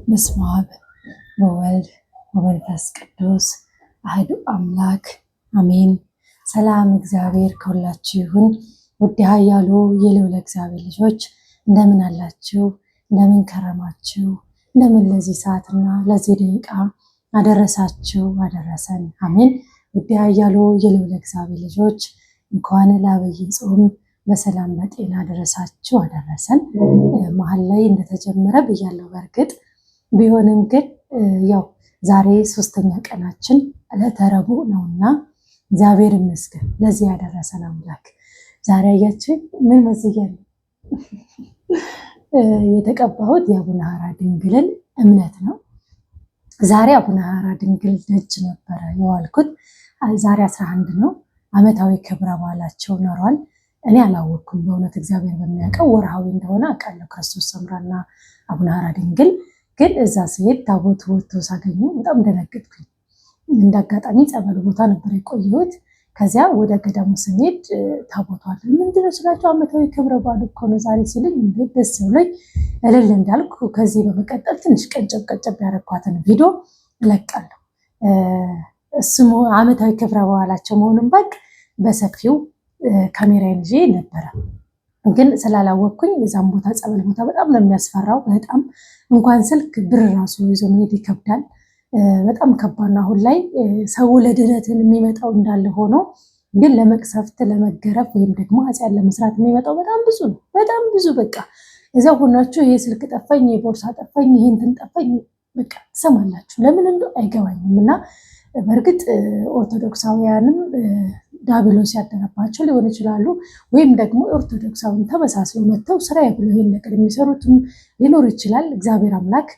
በስመ አብ ወወልድ ወመንፈስ ቅዱስ አሐዱ አምላክ አሜን። ሰላም እግዚአብሔር ከሁላችሁ ይሁን። ውድ ኃያሉ የልዑል እግዚአብሔር ልጆች እንደምን አላችሁ? እንደምን ከረማችሁ? እንደምን ለዚህ ሰዓትና ለዚህ ደቂቃ አደረሳችሁ አደረሰን። አሜን። ውድ ኃያሉ የልዑል እግዚአብሔር ልጆች እንኳን ለዐቢይ ጾም በሰላም በጤና አደረሳችሁ አደረሰን። መሀል ላይ እንደተጀመረ ብያለሁ። በእርግጥ ቢሆንም ግን ያው ዛሬ ሶስተኛ ቀናችን ዕለተ ረቡዕ ነውና እግዚአብሔር ይመስገን ለዚህ ያደረሰን አምላክ። ዛሬ አያችሁ ምን መስያለሁ? የተቀባሁት የአቡነ ሐራ ድንግልን እምነት ነው። ዛሬ አቡነ ሐራ ድንግል ደጅ ነበረ የዋልኩት። ዛሬ 11 ነው። ዓመታዊ ክብረ በዓላቸው ኖሯል። እኔ አላወቅኩም። በእውነት እግዚአብሔር በሚያውቀው ወርሃዊ እንደሆነ አውቃለሁ። ክርስቶስ ሰምራና አቡነ ሐራ ድንግል ግን እዛ ሲሄድ ታቦት ወጥቶ ሳገኙ በጣም ደነገጥኩኝ። እንዳጋጣሚ ጸበል ቦታ ነበር የቆየሁት። ከዚያ ወደ ገዳሙ ስንሄድ ታቦቱ አለ። ምንድነው ስላቸው ዓመታዊ ክብረ በዓል እኮ ነው ዛሬ ሲሉኝ ደስ ብሎኝ እልል እንዳልኩ ከዚህ በመቀጠል ትንሽ ቀንጨብ ያደረኳትን ቪዲዮ እለቃለሁ። እሱም ዓመታዊ ክብረ በዓላቸው መሆኑን ባቅ በሰፊው ካሜራዬን ይዤ ነበረ። ግን ስላላወቅኩኝ የዛም ቦታ ጸበል ቦታ በጣም ነው የሚያስፈራው። በጣም እንኳን ስልክ ብር ራሱ ይዞ መሄድ ይከብዳል። በጣም ከባድ ነው። አሁን ላይ ሰው ለድህነትን የሚመጣው እንዳለ ሆኖ ግን ለመቅሰፍት ለመገረፍ ወይም ደግሞ ኃጢአት ለመስራት የሚመጣው በጣም ብዙ ነው። በጣም ብዙ በቃ እዚያው ሆናችሁ ይሄ ስልክ ጠፋኝ፣ ይሄ ቦርሳ ጠፋኝ፣ ይሄ እንትን ጠፋኝ በቃ ትሰማላችሁ። ለምን እንደው አይገባኝም። እና በእርግጥ ኦርቶዶክሳውያንም ዲያብሎስ ያደረባቸው ሊሆን ይችላሉ። ወይም ደግሞ ኦርቶዶክሳውን ተመሳስለው መጥተው ስራዬ ብሎ ይሄን ነገር የሚሰሩትም ሊኖር ይችላል። እግዚአብሔር አምላክ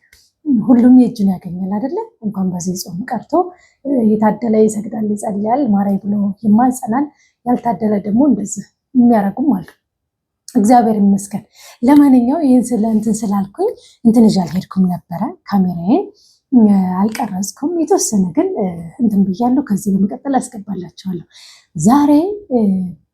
ሁሉም የእጁን ያገኛል አይደለ? እንኳን በዚህ ጾም ቀርቶ የታደለ ይሰግዳል፣ ይጸልያል፣ ማራይ ብሎ ይማጸናል። ያልታደለ ደግሞ እንደዚህ የሚያረጉም አሉ። እግዚአብሔር ይመስገን። ለማንኛው ይህን እንትን ስላልኩኝ እንትን ይዤ አልሄድኩም ነበረ። ካሜራዬን አልቀረጽኩም። የተወሰነ ግን እንትን ብያለሁ። ከዚህ በመቀጠል አስገባላችኋለሁ። ዛሬ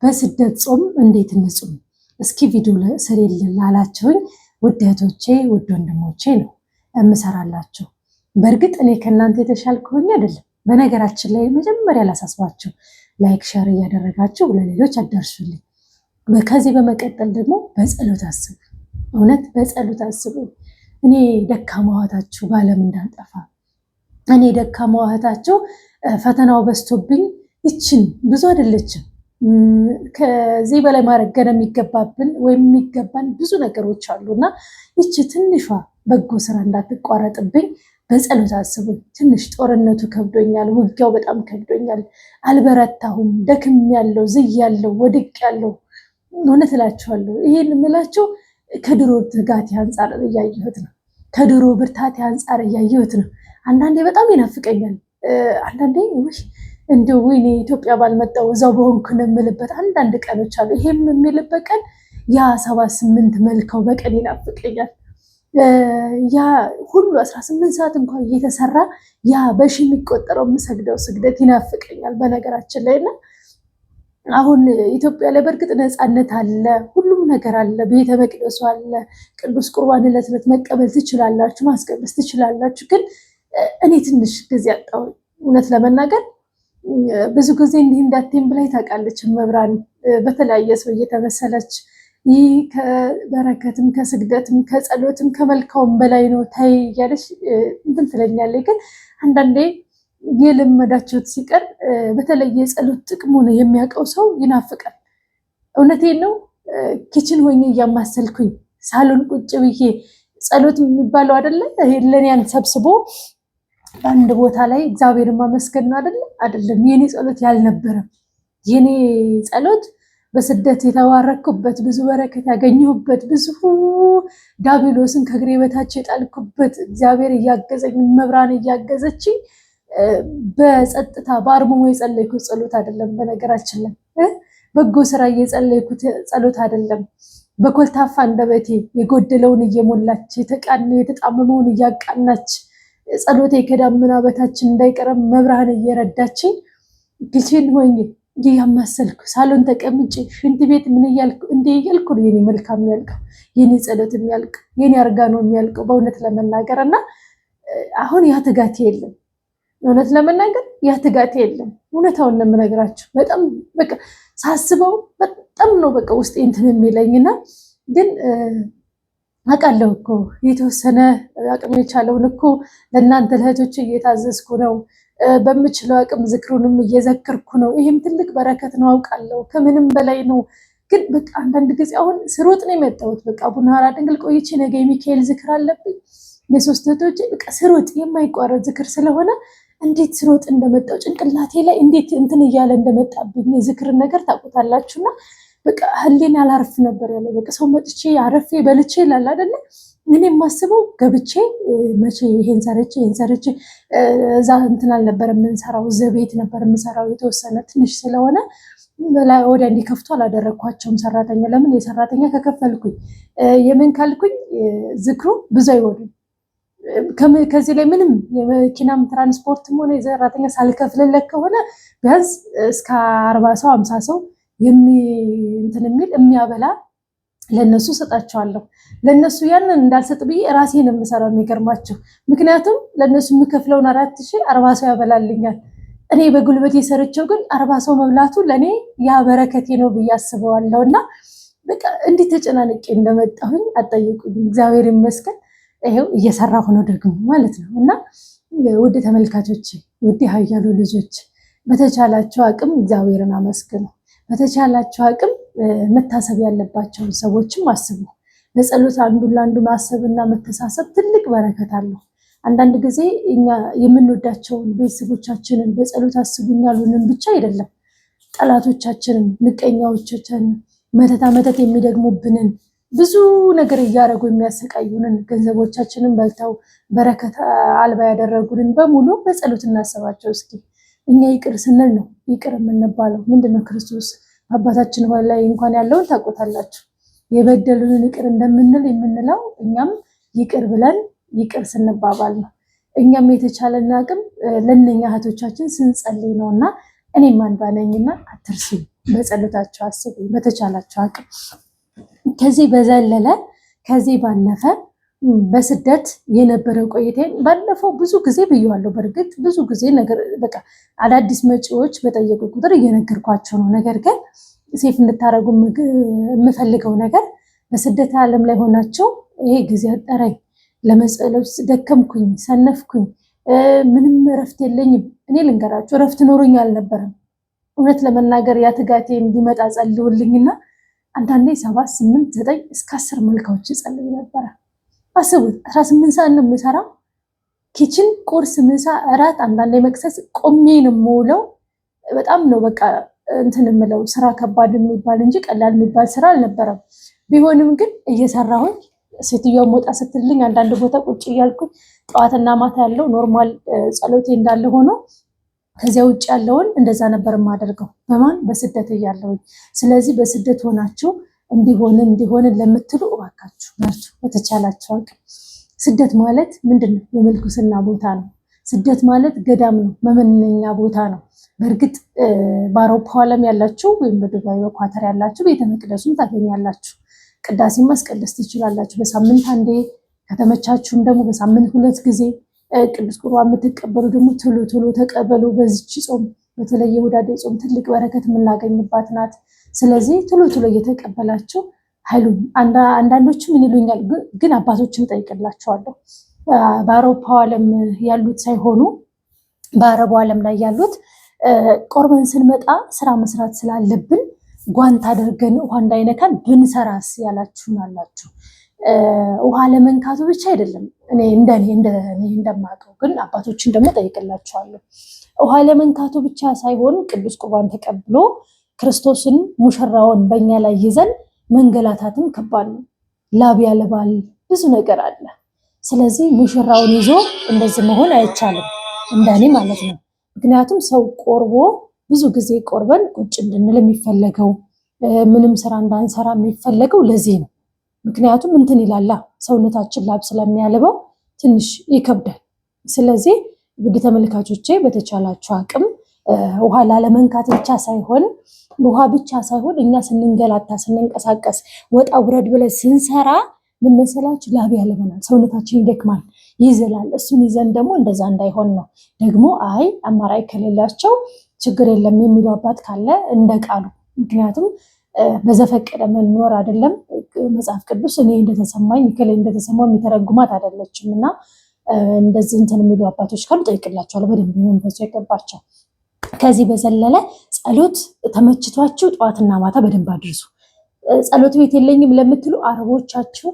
በስደት ጾም እንዴት እንጹም እስኪ ቪዲዮ ስሪልን ላላችሁኝ ውድ እህቶቼ ውድ ወንድሞቼ ነው እምሰራላችሁ። በእርግጥ እኔ ከእናንተ የተሻልኩኝ አይደለም። በነገራችን ላይ መጀመሪያ ላሳስባችሁ፣ ላይክ ሸር እያደረጋችሁ ለሌሎች አዳርሱልኝ። ከዚህ በመቀጠል ደግሞ በጸሎት አስቡ። እውነት በጸሎት አስቡ። እኔ ደካማ እህታችሁ በዓለም እንዳልጠፋ፣ እኔ ደካማ እህታችሁ ፈተናው በዝቶብኝ ይችን ብዙ አይደለችም ከዚህ በላይ ማድረግ ገና የሚገባብን ወይም የሚገባን ብዙ ነገሮች አሉና ይቺ ትንሿ በጎ ስራ እንዳትቋረጥብኝ በጸሎት አስቡኝ። ትንሽ ጦርነቱ ከብዶኛል፣ ውጊያው በጣም ከብዶኛል፣ አልበረታሁም፣ ደክም ያለው ዝይ ያለው ወድቅ ያለው እውነት እላችኋለሁ። ይሄን የምላችሁ ከድሮ ትጋቴ አንጻር እያየሁት ነው። ከድሮ ብርታቴ አንጻር እያየሁት ነው። አንዳንዴ በጣም ይናፍቀኛል። አንዳንዴ እንደው ወይኔ ኢትዮጵያ ባልመጣው እዛው በሆንኩ ነው የምልበት አንዳንድ ቀኖች አሉ። ይሄም የሚልበት ቀን ያ 78 መልካው በቀን ይናፍቀኛል። ያ ሁሉ 18 ሰዓት እንኳን እየተሰራ ያ በሺ የሚቆጠረው የምሰግደው ስግደት ይናፍቀኛል በነገራችን ላይ። እና አሁን ኢትዮጵያ ላይ በእርግጥ ነፃነት አለ፣ ሁሉም ነገር አለ፣ ቤተ መቅደሱ አለ፣ ቅዱስ ቁርባን ዕለት ዕለት መቀበል ትችላላችሁ፣ ማስቀደስ ትችላላችሁ። ግን እኔ ትንሽ ጊዜ አጣሁ እውነት ለመናገር። ብዙ ጊዜ እንዲህ እንዳትም ብላይ ታውቃለች መብራን በተለያየ ሰው እየተመሰለች ይህ ከበረከትም ከስግደትም ከጸሎትም ከመልካውም በላይ ነው ታይ እያለች እንትን ትለኛለች። ግን አንዳንዴ የለመዳችሁት ሲቀር በተለይ የጸሎት ጥቅሙ ነው የሚያውቀው ሰው ይናፍቃል። እውነቴን ነው። ኪችን ሆኜ እያማሰልኩኝ ሳሎን ቁጭ ብዬ ጸሎት የሚባለው አይደለ ለኔ ያን ሰብስቦ በአንድ ቦታ ላይ እግዚአብሔርን ማመስገን ነው አይደለም። የኔ ጸሎት ያልነበረም የኔ ጸሎት በስደት የተባረኩበት ብዙ በረከት ያገኘሁበት ብዙ ዲያብሎስን ከእግሬ በታች የጣልኩበት እግዚአብሔር እያገዘኝ መብራን እያገዘች በጸጥታ በአርምሞ የጸለይኩት ጸሎት አይደለም። በነገራችን ላይ በጎ ስራ እየጸለይኩት ጸሎት አይደለም። በኮልታፋ አንደበቴ የጎደለውን እየሞላች የተጣመመውን እያቃናች ጸሎቴ ከዳመና በታች እንዳይቀርም መብራን እየረዳችኝ ኪችን ሆኜ ያማሰልኩ ሳሎን ተቀምጬ ሽንት ቤት ምን እያልኩ እንዴ እያልኩ ነው የኔ መልካም የሚያልቀው፣ የኔ ጸሎት የሚያልቀው፣ የኔ አርጋኖ የሚያልቀው በእውነት ለመናገር እና አሁን ያ ትጋት የለም። እውነት ለመናገር ያ ትጋት የለም። እውነታውን ነው የምነግራችሁ። በጣም በቃ ሳስበው በጣም ነው በቃ ውስጤ እንትን የሚለኝና ግን አውቃለሁ እኮ የተወሰነ አቅም የቻለውን እኮ ለእናንተ ለእህቶች እየታዘዝኩ ነው። በምችለው አቅም ዝክሩንም እየዘከርኩ ነው። ይህም ትልቅ በረከት ነው አውቃለሁ። ከምንም በላይ ነው። ግን በቃ አንዳንድ ጊዜ አሁን ስሮጥ ነው የመጣሁት። በቃ አቡነ ሐራ ድንግል ቆይቼ ነገ የሚካኤል ዝክር አለብኝ። የሶስት እህቶች በቃ ስሮጥ የማይቋረጥ ዝክር ስለሆነ እንዴት ስሮጥ እንደመጣው ጭንቅላቴ ላይ እንዴት እንትን እያለ እንደመጣብኝ የዝክርን ነገር ታውቁታላችሁና በቃ ህሊና አላርፍ ነበር ያለው። በቃ ሰው መጥቼ አረፌ በልቼ ይላል አይደለ? እኔ የማስበው ገብቼ መቼ ይሄን ሰርቼ እዛ እንትን አልነበረም የምንሰራው፣ እዛ ቤት ነበር የምሰራው። የተወሰነ ትንሽ ስለሆነ ወዲያ እንዲከፍቱ አላደረግኳቸውም ሰራተኛ። ለምን የሰራተኛ ከከፈልኩኝ የምን ካልኩኝ ዝክሩ ብዙ አይወዱም። ከዚህ ላይ ምንም የመኪናም ትራንስፖርትም ሆነ የሰራተኛ ሳልከፍልለት ከሆነ ቢያንስ እስከ 40 ሰው 50 ሰው እንትን የሚል የሚያበላ ለነሱ ሰጣቸዋለሁ። ለነሱ ያንን እንዳልሰጥ ብዬ ራሴን የምሰራው የሚገርማቸው። ምክንያቱም ለነሱ የምከፍለውን 4000 40 ሰው ያበላልኛል። እኔ በጉልበት የሰርቸው ግን 40 ሰው መብላቱ ለእኔ ያ በረከቴ ነው ብዬ አስበዋለሁ። እና በቃ እንዲህ ተጨናንቄ እንደመጣሁኝ አጠይቁኝ። እግዚአብሔር ይመስገን ይሄው እየሰራሁ ነው ደግሞ ማለት ነው። እና ውድ ተመልካቾች፣ ውድ ኃያሉ ልጆች በተቻላቸው አቅም እግዚአብሔርን አመስግኑ። በተቻላቸው አቅም መታሰብ ያለባቸውን ሰዎችም አስቡ። በጸሎት አንዱን ለአንዱ ማሰብና መተሳሰብ ትልቅ በረከት አለው። አንዳንድ ጊዜ እኛ የምንወዳቸውን ቤተሰቦቻችንን በጸሎት አስቡኝ ያሉንን ብቻ አይደለም፣ ጠላቶቻችንን፣ ምቀኛዎቻችንን፣ መተት የሚደግሙብንን ብዙ ነገር እያደረጉ የሚያሰቃዩንን ገንዘቦቻችንን በልተው በረከት አልባ ያደረጉንን በሙሉ በጸሎት እናስባቸው እስኪ። እኛ ይቅር ስንል ነው ይቅር የምንባለው። ምንድነው ክርስቶስ አባታችን ሆይ ላይ እንኳን ያለውን ታውቁታላችሁ። የበደሉንን ይቅር እንደምንል የምንለው እኛም ይቅር ብለን ይቅር ስንባባል ነው። እኛም የተቻለን አቅም ለእነኛ እህቶቻችን ስንጸልይ ነው። እና እኔም አንዷ ነኝና አትርሱ፣ በጸሎታቸው አስቡ በተቻላቸው አቅም። ከዚህ በዘለለ ከዚህ ባለፈ በስደት የነበረው ቆይታዬን ባለፈው ብዙ ጊዜ ብየዋለሁ። በእርግጥ ብዙ ጊዜ ነገር በቃ አዳዲስ መጪዎች በጠየቁ ቁጥር እየነገርኳቸው ነው። ነገር ግን ሴፍ እንድታደርጉ የምፈልገው ነገር በስደት ዓለም ላይ ሆናቸው ይሄ ጊዜ አጠረኝ፣ ለመጸሎት ደከምኩኝ፣ ሰነፍኩኝ፣ ምንም እረፍት የለኝም። እኔ ልንገራቸው እረፍት ኖሮኝ አልነበረም። እውነት ለመናገር ያ ትጋቴ እንዲመጣ ጸልዩልኝና አንዳንዴ 7፣ 8፣ 9 እስከ 10 መልካዎች ጸልዩ ነበረ። አስቡት 18 ሰዓት ነው የምሰራው። ኪችን፣ ቁርስ፣ ምሳ፣ እራት፣ አንዳንዴ መክሰስ ቆሜ ነው የምውለው። በጣም ነው በቃ እንትን የምለው። ስራ ከባድ የሚባል እንጂ ቀላል የሚባል ስራ አልነበረም። ቢሆንም ግን እየሰራሁኝ ሴትዮዋ ሞጣ ስትልኝ አንዳንድ ቦታ ቁጭ እያልኩኝ ጠዋትና ማታ ያለው ኖርማል ጸሎቴ እንዳለ ሆኖ ከዚያ ውጭ ያለውን እንደዛ ነበር የማደርገው። በማን በስደት እያለሁኝ። ስለዚህ በስደት ሆናችሁ እንዲሆንን ለምትሉ እባካችሁ በርቱ በተቻላችሁ አቅም። ስደት ማለት ምንድነው? የምንኩስና ቦታ ነው። ስደት ማለት ገዳም ነው፣ መመነኛ ቦታ ነው። በእርግጥ በአውሮፓ ዓለም ያላችሁ ወይም በዱባይ በኳተር ያላችሁ ቤተ መቅደሱን ታገኛላችሁ። ቅዳሴ ማስቀደስ ትችላላችሁ በሳምንት አንዴ፣ ከተመቻችሁም ደግሞ በሳምንት 2 ጊዜ። ቅዱስ ቁርባን የምትቀበሉ ደግሞ ቶሎ ተቀበሉ። በዚች ጾም በተለይ የሁዳዴ ጾም ትልቅ በረከት የምናገኝባት ናት። ስለዚህ ቶሎ እየተቀበላችሁ ኃይሉን አንዳንዶቹ ምን ይሉኛል ግን አባቶችን ጠይቅላቸዋለሁ። በአውሮፓ ዓለም ያሉት ሳይሆኑ በአረቡ ዓለም ላይ ያሉት ቆርበን ስንመጣ ስራ መስራት ስላለብን ጓንት አድርገን ውሃ እንዳይነካን ብንሰራስ ያላችሁን አላችሁ። ውሃ ለመንካቱ ብቻ አይደለም። እኔ እንደማውቀው ግን አባቶችን ደግሞ ጠይቅላቸዋለሁ። ውሃ ለመንካቱ ብቻ ሳይሆን ቅዱስ ቁርባን ተቀብሎ ክርስቶስን ሙሽራውን በእኛ ላይ ይዘን መንገላታትም ከባድ ነው። ላብ ያለባል፣ ብዙ ነገር አለ። ስለዚህ ሙሽራውን ይዞ እንደዚህ መሆን አይቻልም፣ እንደኔ ማለት ነው። ምክንያቱም ሰው ቆርቦ ብዙ ጊዜ ቆርበን ቁጭ እንድንል የሚፈለገው ምንም ስራ እንዳንሰራ የሚፈለገው ለዚህ ነው። ምክንያቱም እንትን ይላላ ሰውነታችን ላብ ስለሚያልበው ትንሽ ይከብዳል። ስለዚህ ውድ ተመልካቾቼ በተቻላችሁ አቅም ውሃ ላለመንካት ብቻ ሳይሆን ውሃ ብቻ ሳይሆን እኛ ስንንገላታ ስንንቀሳቀስ ወጣ ውረድ ብለን ስንሰራ ምን መሰላችሁ ላብ ያለበናል፣ ሰውነታችን ይደክማል፣ ይዝላል። እሱን ይዘን ደግሞ እንደዛ እንዳይሆን ነው። ደግሞ አይ አማራጭ ከሌላቸው ችግር የለም የሚሉ አባት ካለ እንደ ቃሉ፣ ምክንያቱም በዘፈቀደ መኖር አይደለም መጽሐፍ ቅዱስ እኔ እንደተሰማኝ ከላይ እንደተሰማው የሚተረጉማት አይደለችም። እና እንደዚህ እንትን የሚሉ አባቶች ካሉ ጠይቅላቸዋለሁ በደንብ መንፈሱ የገባቸው። ከዚህ በዘለለ ጸሎት ተመችቷችሁ ጠዋትና ማታ በደንብ አድርሱ። ጸሎት ቤት የለኝም ለምትሉ አረቦቻችሁ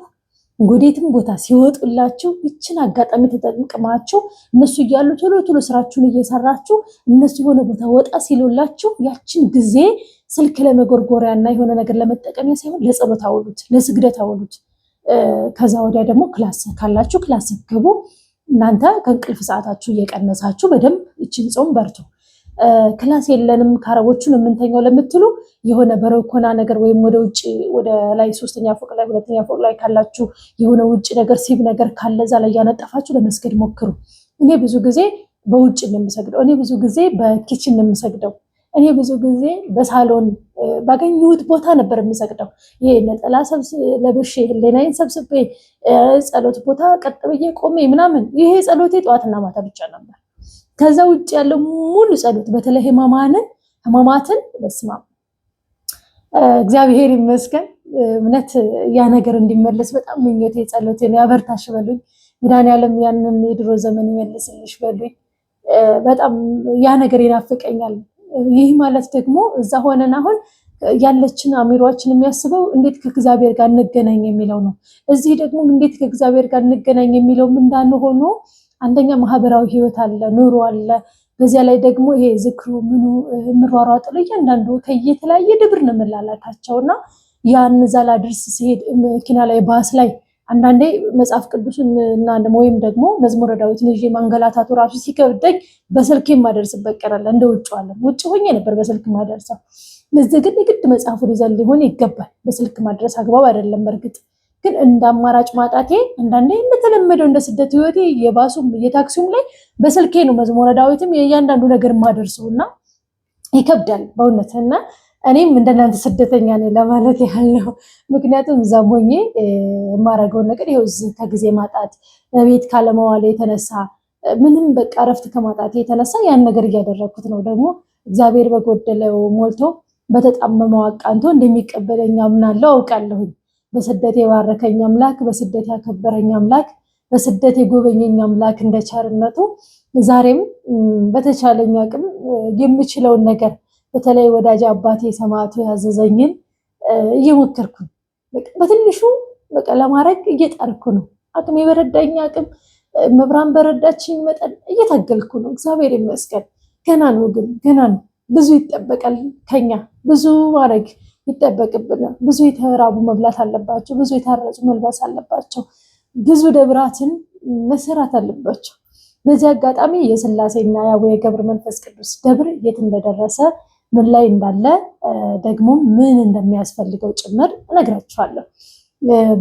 ወዴትም ቦታ ሲወጡላችሁ ይችን አጋጣሚ ተጠቅማችሁ እነሱ እያሉ ቶሎ ቶሎ ስራችሁን እየሰራችሁ እነሱ የሆነ ቦታ ወጣ ሲሉላችሁ ያችን ጊዜ ስልክ ለመጎርጎሪያ እና የሆነ ነገር ለመጠቀሚያ ሳይሆን ለጸሎት አውሉት፣ ለስግደት አውሉት። ከዛ ወዲያ ደግሞ ክላስ ካላችሁ ክላስ ገቡ። እናንተ ከእንቅልፍ ሰዓታችሁ እየቀነሳችሁ በደንብ ይችን ጾም በርቱ። ክላስ የለንም ከአረቦቹን የምንተኛው ለምትሉ የሆነ በረኮና ነገር ወይም ወደ ውጭ ወደ ላይ 3ኛ ፎቅ ላይ 2ኛ ፎቅ ላይ ካላችሁ የሆነ ውጭ ነገር ሲብ ነገር ካለ እዛ ላይ ያነጠፋችሁ ለመስገድ ሞክሩ። እኔ ብዙ ጊዜ በውጭ ነው የምሰግደው። እኔ ብዙ ጊዜ በኪችን ነው የምሰግደው። እኔ ብዙ ጊዜ በሳሎን ባገኘሁት ቦታ ነበር የምሰግደው። ይሄ ነጠላ ለብሼ ህሊናዬን ሰብስቤ ጸሎት ቦታ ቀጥ ብዬ ቆሜ ምናምን ይሄ ጸሎቴ ጠዋትና ማታ ብቻ ነበር። ከዛ ውጭ ያለው ሙሉ ጸሎት በተለይ ህማማትን በስማ እግዚአብሔር ይመስገን እውነት ያ ነገር እንዲመለስ በጣም ምኞቴ ጸሎቴ ነው። ያበርታሽ በሉኝ። መድኃኒዓለም ያንን የድሮ ዘመን ይመልስልሽ በሉኝ። በጣም ያ ነገር ይናፍቀኛል። ይህ ማለት ደግሞ እዛ ሆነን አሁን ያለችን አሚሯችን የሚያስበው እንዴት ከእግዚአብሔር ጋር እንገናኝ የሚለው ነው። እዚህ ደግሞ እንዴት ከእግዚአብሔር ጋር እንገናኝ የሚለው እንዳለ ሆኖ አንደኛ ማህበራዊ ህይወት አለ፣ ኑሮ አለ። በዚያ ላይ ደግሞ ይሄ ዝክሩ ምኑ ምሯሯጥ ላይ እያንዳንዱ ከየተለያየ ድብር ነው መላላታቸውና ያን እዛ ላድርስ ሲሄድ መኪና ላይ ባስ ላይ አንዳንዴ መጽሐፍ ቅዱስን እና ወይም ደግሞ መዝሙረ ዳዊትን ይዤ ማንገላታቱ ራሱ ሲከብደኝ በስልክ ማደርስበት ቀራለ። እንደ ውጭ ሆኜ ነበር በስልክ ማደርሰው። ለዚህ ግን የግድ መጽሐፉን ይዘን ሊሆን ይገባል። በስልክ ማድረስ አግባብ አይደለም። በእርግጥ ግን እንደ አማራጭ ማጣቴ አንዳንዴ እንደተለመደው እንደ ስደት ህይወቴ የባሱም የታክሲውም ላይ በስልኬ ነው መዝሙረ ዳዊትም የእያንዳንዱ ነገር ማደርሰውና ይከብዳል በእውነትና እኔም እንደናንተ ስደተኛ ነኝ ለማለት ያህል ነው። ምክንያቱም እዛም ሆኜ የማደርገውን ነገር ይኸው ከጊዜ ማጣት በቤት ካለመዋል የተነሳ ምንም በቃ እረፍት ከማጣት የተነሳ ያን ነገር እያደረግኩት ነው። ደግሞ እግዚአብሔር በጎደለው ሞልቶ በተጣመመው አቃንቶ እንደሚቀበለኝ አምናለሁ፣ አውቃለሁኝ። በስደት የባረከኝ አምላክ፣ በስደት ያከበረኝ አምላክ፣ በስደት የጎበኘኝ አምላክ እንደ ቸርነቱ ዛሬም በተቻለኝ አቅም የምችለውን ነገር በተለይ ወዳጅ አባቴ ሰማዕቱ ያዘዘኝን እየሞከርኩ በትንሹ በቃ ለማድረግ እየጣርኩ ነው። አቅም የበረዳኝ አቅም መብራን በረዳችኝ መጠን እየታገልኩ ነው። እግዚአብሔር ይመስገን። ገና ነው ግን ገና ነው። ብዙ ይጠበቃል ከኛ፣ ብዙ ማድረግ ይጠበቅብናል። ብዙ የተራቡ መብላት አለባቸው፣ ብዙ የታረዙ መልበስ አለባቸው፣ ብዙ ደብራትን መሰራት አለባቸው። በዚህ አጋጣሚ የሥላሴና የአቡነ ገብረ መንፈስ ቅዱስ ደብር የት እንደደረሰ ምን ላይ እንዳለ ደግሞ ምን እንደሚያስፈልገው ጭምር እነግራችኋለሁ።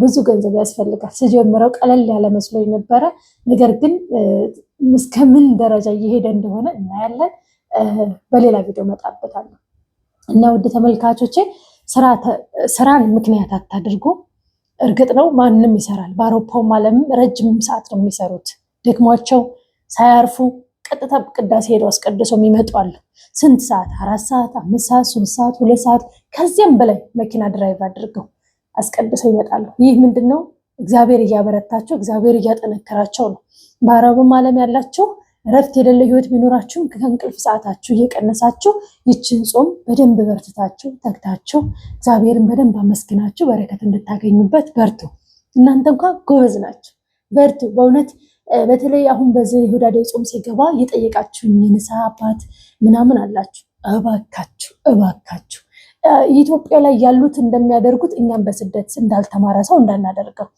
ብዙ ገንዘብ ያስፈልጋል። ስጀምረው ቀለል ያለ መስሎኝ ነበረ። ነገር ግን እስከምን ደረጃ እየሄደ እንደሆነ እናያለን። በሌላ ቪዲዮ መጣበታለሁ እና ውድ ተመልካቾቼ ስራን ምክንያት አታድርጉ። እርግጥ ነው ማንም ይሰራል። በአውሮፓውም ዓለም ረጅም ሰዓት ነው የሚሰሩት ደግሟቸው ሳያርፉ ቀጥታ ቅዳሴ ሄደው አስቀድሰው የሚመጡ አሉ። ስንት ሰዓት? 4 ሰዓት፣ 5 ሰዓት፣ 3 ሰዓት፣ 2 ሰዓት ከዚያም በላይ መኪና ድራይቭ አድርገው አስቀድሰው ይመጣሉ። ይህ ምንድነው? እግዚአብሔር እያበረታቸው፣ እግዚአብሔር እያጠነከራቸው ነው። በአረብም ዓለም ያላቸው እረፍት የሌለ ህይወት ቢኖራችሁም ከእንቅልፍ ሰዓታችሁ እየቀነሳችሁ ይችን ጾም በደንብ በርትታችሁ ተግታችሁ እግዚአብሔርን በደንብ አመስግናችሁ በረከት እንድታገኙበት በርቱ። እናንተ እንኳን ጎበዝ ናችሁ፣ በርቱ በእውነት። በተለይ አሁን በዚህ ሁዳዴ ጾም ሲገባ የጠየቃችሁኝ ንስሐ አባት ምናምን አላችሁ። እባካችሁ ኢትዮጵያ ላይ ያሉት እንደሚያደርጉት እኛም በስደት እንዳልተማረ ሰው እንዳናደርገው።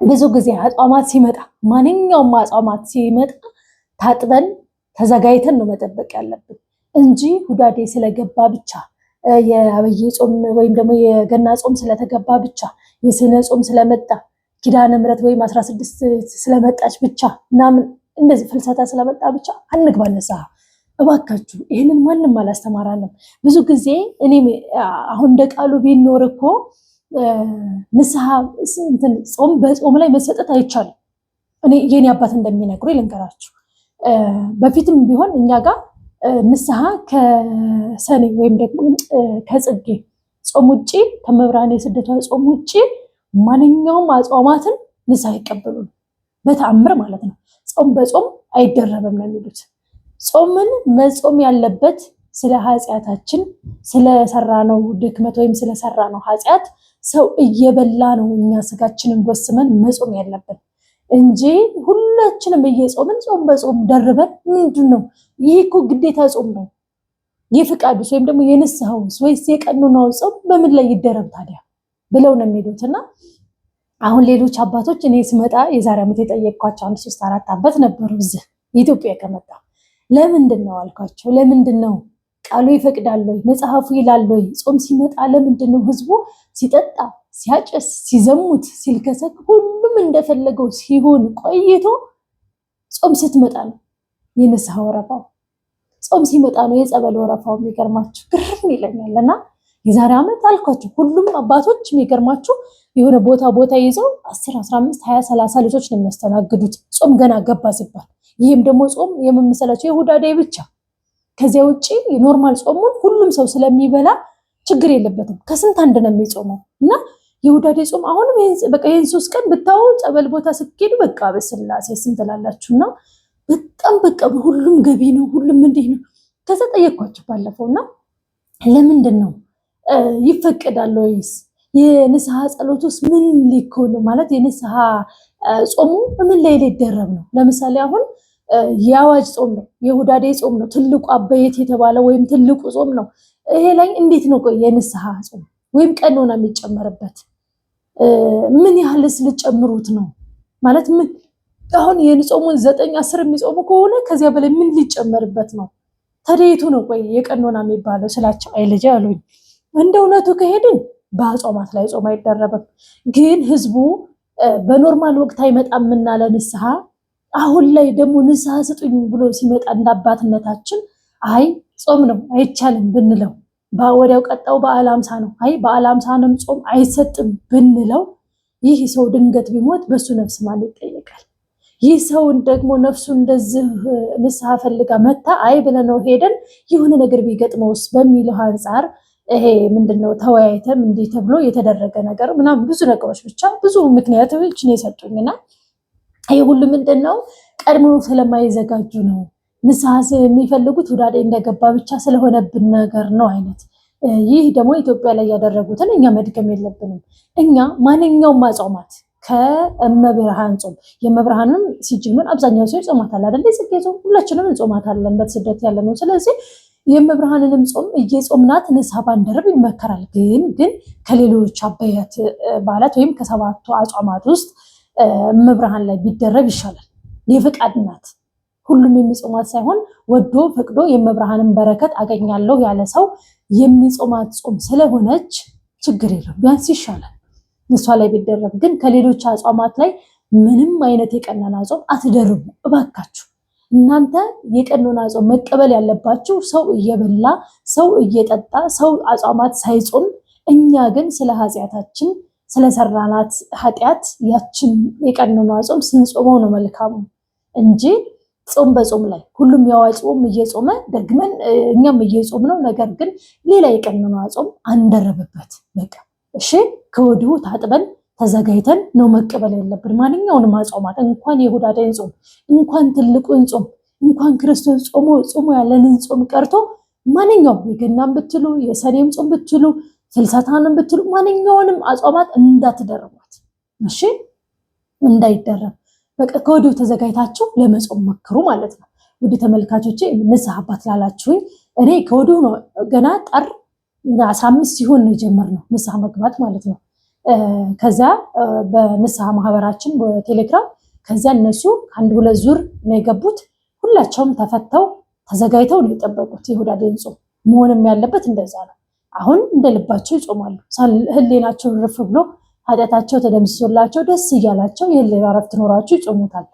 ብዙ ጊዜ አጽዋማት ሲመጣ ማንኛውም አጽዋማት ሲመጣ ታጥበን ተዘጋጅተን ነው መጠበቅ ያለብን እንጂ ሁዳዴ ስለገባ ብቻ የአብይ ጾም ወይም ደግሞ የገና ጾም ስለተገባ ብቻ የሰኔ ጾም ስለመጣ ኪዳነ ምሕረት ወይም 16 ስለመጣች ብቻ ምናምን እንደዚህ ፍልሰታ ስለመጣ ብቻ አንግባ ንስሐ። እባካችሁ ይህንን ማንም አላስተማራለም። ብዙ ጊዜ እኔ አሁን እንደ ቃሉ ቢኖር እኮ ንስሐ ጾም በጾም ላይ መሰጠት አይቻልም። እኔ የኔ አባት እንደሚነግሩ ልንገራችሁ። በፊትም ቢሆን እኛ ጋር ንስሐ ከሰኔ ወይም ደግሞ ከጽጌ ጾም ውጭ ከመብርሃን የስደቷ ጾም ውጭ ማንኛውም አጽዋማትን ንስሐ አይቀበሉም፣ በተአምር ማለት ነው። ጾም በጾም አይደረብም ነው የሚሉት። ጾምን መጾም ያለበት ስለ ኃጢአታችን ስለሰራነው ድክመት ወይም ስለሰራነው ኃጢአት ሰው እየበላ ነው እኛ ስጋችንን ወስመን መጾም ያለብን እንጂ ሁላችንም እየጾምን ጾም በጾም ደርበን ምንድን ነው? ይህ እኮ ግዴታ ጾም ነው። የፍቃዱስ ወይም ደግሞ የንስሐውስ ወይስ የቀኖናው ጾም በምን ላይ ይደረብ ታዲያ ብለው ነው የሚሉት። እና አሁን ሌሎች አባቶች እኔ ስመጣ የዛሬ ዓመት የጠየቅኳቸው 1 3 4 አባት ነበሩ እዚህ ኢትዮጵያ ከመጣ ለምንድን ነው አልኳቸው። ለምንድን ነው ቃሉ ይፈቅዳል ወይ መጽሐፉ ይላል ወይ? ጾም ሲመጣ ለምንድን ነው ህዝቡ ሲጠጣ ሲያጨስ ሲዘሙት ሲልከሰክ ሁሉም እንደፈለገው ሲሆን ቆይቶ ጾም ስትመጣ ነው የንስሐ ወረፋው፣ ጾም ሲመጣ ነው የጸበል ወረፋው። የሚገርማችሁ ግርም ይለኛል። እና የዛሬ ዓመት አልኳቸው ሁሉም አባቶች የሚገርማችሁ የሆነ ቦታ ይዘው 10 15 20 30 ልጆች ነው የሚያስተናግዱት ጾም ገና ገባ ሲባል። ይህም ደግሞ ጾም የምመሰላቸው የሁዳዴ ብቻ። ከዚያ ውጭ ኖርማል ጾሙን ሁሉም ሰው ስለሚበላ ችግር የለበትም። ከስንት አንድ ነው የሚጾመው። እና የሁዳዴ ጾም አሁንም በቃ ይህን 3 ቀን ብታው ጸበል ቦታ ስትሄዱ በቃ በስላሴ ስም ትላላችሁና በጣም በቃ ሁሉም ገቢ ነው፣ ሁሉም እንዲህ ነው። ከዛ ጠየኳቸው ባለፈው እና ለምንድን ነው ይፈቀዳል ወይስ የንስሐ ጸሎት ውስጥ ምን ሊኮን ማለት የንስሐ ጾሙ ምን ላይ ሊደረብ ነው? ለምሳሌ አሁን የአዋጅ ጾም ነው፣ የሁዳዴ ጾም ነው፣ ትልቁ አበየት የተባለው ወይም ትልቁ ጾም ነው። ይሄ ላይ እንዴት ነው ቆይ የንስሐ ጾም ወይም ቀኖና የሚጨመርበት? ምን ያህልስ ልጨምሩት ነው ማለት? ምን አሁን የጾሙን 9 10 የሚጾሙ ከሆነ ከዚያ በላይ ምን ሊጨመርበት ነው? ተደይቱ ነው ቆይ የቀኖና የሚባለው ስላቸው አይ ልጅ አሉኝ። እንደ እውነቱ ከሄድን በአጾማት ላይ ጾም አይደረብም። ግን ህዝቡ በኖርማል ወቅት አይመጣምና ለንስሐ አሁን ላይ ደግሞ ንስሐ ስጡኝ ብሎ ሲመጣ እንዳባትነታችን አይ ጾም ነው አይቻልም ብንለው፣ ወዲያው ቀጣው በዓለ ሃምሳ ነው አይ በዓለ ሃምሳንም ጾም አይሰጥም ብንለው፣ ይህ ሰው ድንገት ቢሞት በሱ ነፍስ ማን ይጠየቃል? ይህ ሰውን ደግሞ ነፍሱ እንደዚህ ንስሐ ፈልጋ መታ አይ ብለነው ሄደን የሆነ ነገር ቢገጥመውስ በሚለው አንጻር ይሄ ምንድነው ተወያይተም እንዲህ ተብሎ የተደረገ ነገር ምናምን ብዙ ነገሮች ብቻ ብዙ ምክንያቶች ነው የሰጡኝና ይሄ ሁሉ ምንድነው ቀድሞ ስለማይዘጋጁ ነው። ንስሐ የሚፈልጉት ሁዳዴ እንደገባ ብቻ ስለሆነብን ነገር ነው አይነት። ይህ ደግሞ ኢትዮጵያ ላይ ያደረጉትን እኛ መድገም የለብንም። እኛ ማንኛውም አጽዋማት ከእመብርሃን ጾም የእመብርሃንም ሲጀምር አብዛኛው ሰው ይጾማታል አይደል? ጽጌ ጾም ሁላችንም እንጾማታለን በስደት ያለ ነው። ስለዚህ የእመብርሃንንም ጾም እየጾምናት ንስሐ ባንደርብ ይመከራል። ግን ከሌሎች አበያት በዓላት ወይም ከ7ቱ አጽዋማት ውስጥ እመብርሃን ላይ ቢደረብ ይሻላል። የፍቃድ ናት። ሁሉም የሚጾማት ሳይሆን ወዶ ፈቅዶ የእመብርሃንን በረከት አገኛለሁ ያለ ሰው የሚጾማት ጾም ስለሆነች ችግር የለም፣ ቢያንስ ይሻላል እሷ ላይ ቢደረብ። ግን ከሌሎች አጽዋማት ላይ ምንም አይነት የቀኖና ጾም አትደርቡ እባካችሁ። እናንተ የቀኖና ጾም መቀበል ያለባችሁ ሰው እየበላ ሰው እየጠጣ ሰው አጽዋማት ሳይጾም፣ እኛ ግን ስለ ኃጢአታችን ስለሰራናት ኃጢአት ያችን የቀኖና ጾም ስንጾመው ነው መልካሙ እንጂ ጾም በጾም ላይ ሁሉም የአዋጅ ጾም እየጾመ ደግመን እኛም እየጾም ነው። ነገር ግን ሌላ የቀኖና ጾም አንደረብበት። በቃ እሺ፣ ከወዲሁ ታጥበን ተዘጋጅተን ነው መቀበል ያለብን ማንኛውንም አጽዋማት። እንኳን የሁዳዴን ጾም እንኳን ትልቁን ጾም እንኳን ክርስቶስ ጾሞ ያለንን ጾም ቀርቶ ማንኛውም የገናም ብትሉ የሰኔም ጾም ብትሉ ፍልሰታንም ብትሉ ማንኛውንም አጽዋማት እንዳትደርቧት እሺ፣ እንዳይደረብ በቃ ከወዲሁ ተዘጋጅታችሁ ለመጾም መክሩ ማለት ነው። ውድ ተመልካቾቼ ንስሐ አባት ላላችሁኝ እኔ ከወዲሁ ነው ገና ጥር 15 ሲሆን ነው የጀመርነው ንስሐ መግባት ማለት ነው። ከዛ በንስሐ ማህበራችን በቴሌግራም ከዛ እነሱ 1-2 ዙር ነው የገቡት። ሁላቸውም ተፈተው ተዘጋጅተው ነው የጠበቁት። የሁዳዴን ጾም መሆንም ያለበት እንደዛ ነው። አሁን እንደልባቸው ይጾማሉ። ህሊናቸው ረፍ ብሎ ኃጢአታቸው ተደምስሶላቸው ደስ እያላቸው የህሊና ረፍት ኖራቸው ይጾሙታል።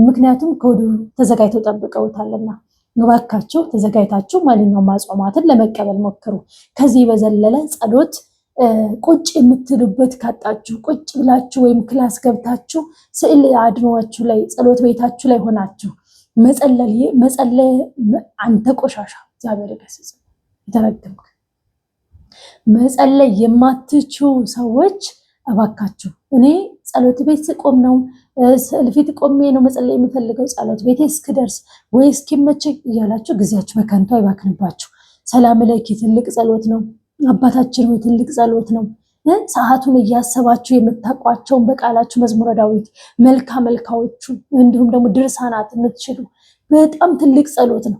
ምክንያቱም ከወዲሁ ተዘጋጅተው ጠብቀውታልና እባካችሁ ተዘጋጅታችሁ ማንኛውም አጽዋማትን ለመቀበል ሞክሩ። ከዚህ በዘለለ ጸሎት ቁጭ የምትሉበት ካጣችሁ ቁጭ ብላችሁ ወይም ክላስ ገብታችሁ ስዕል አድኗችሁ ላይ ጸሎት ቤታችሁ ላይ ሆናችሁ መጸለይ አንተ ቆሻሻ እግዚአብሔር ገሰጸ የተረገምክ መጸለይ የማትችሉ ሰዎች እባካችሁ እኔ ጸሎት ቤት ስቆም ነው ስዕል ፊት ቆሜ ነው መጸለይ የምፈልገው ጸሎት ቤቴ እስክደርስ ወይ እስኪመቸኝ እያላችሁ ጊዜያችሁ በከንቱ አይባክንባችሁ። ሰላም ለኪ ትልቅ ጸሎት ነው። አባታችን ሆይ ትልቅ ጸሎት ነው። ሰዓቱን እያሰባችሁ የምታቋቸውን በቃላችሁ መዝሙረ ዳዊት መልካዎቹ እንዲሁም ደግሞ ድርሳናት የምትችሉ በጣም ትልቅ ጸሎት ነው።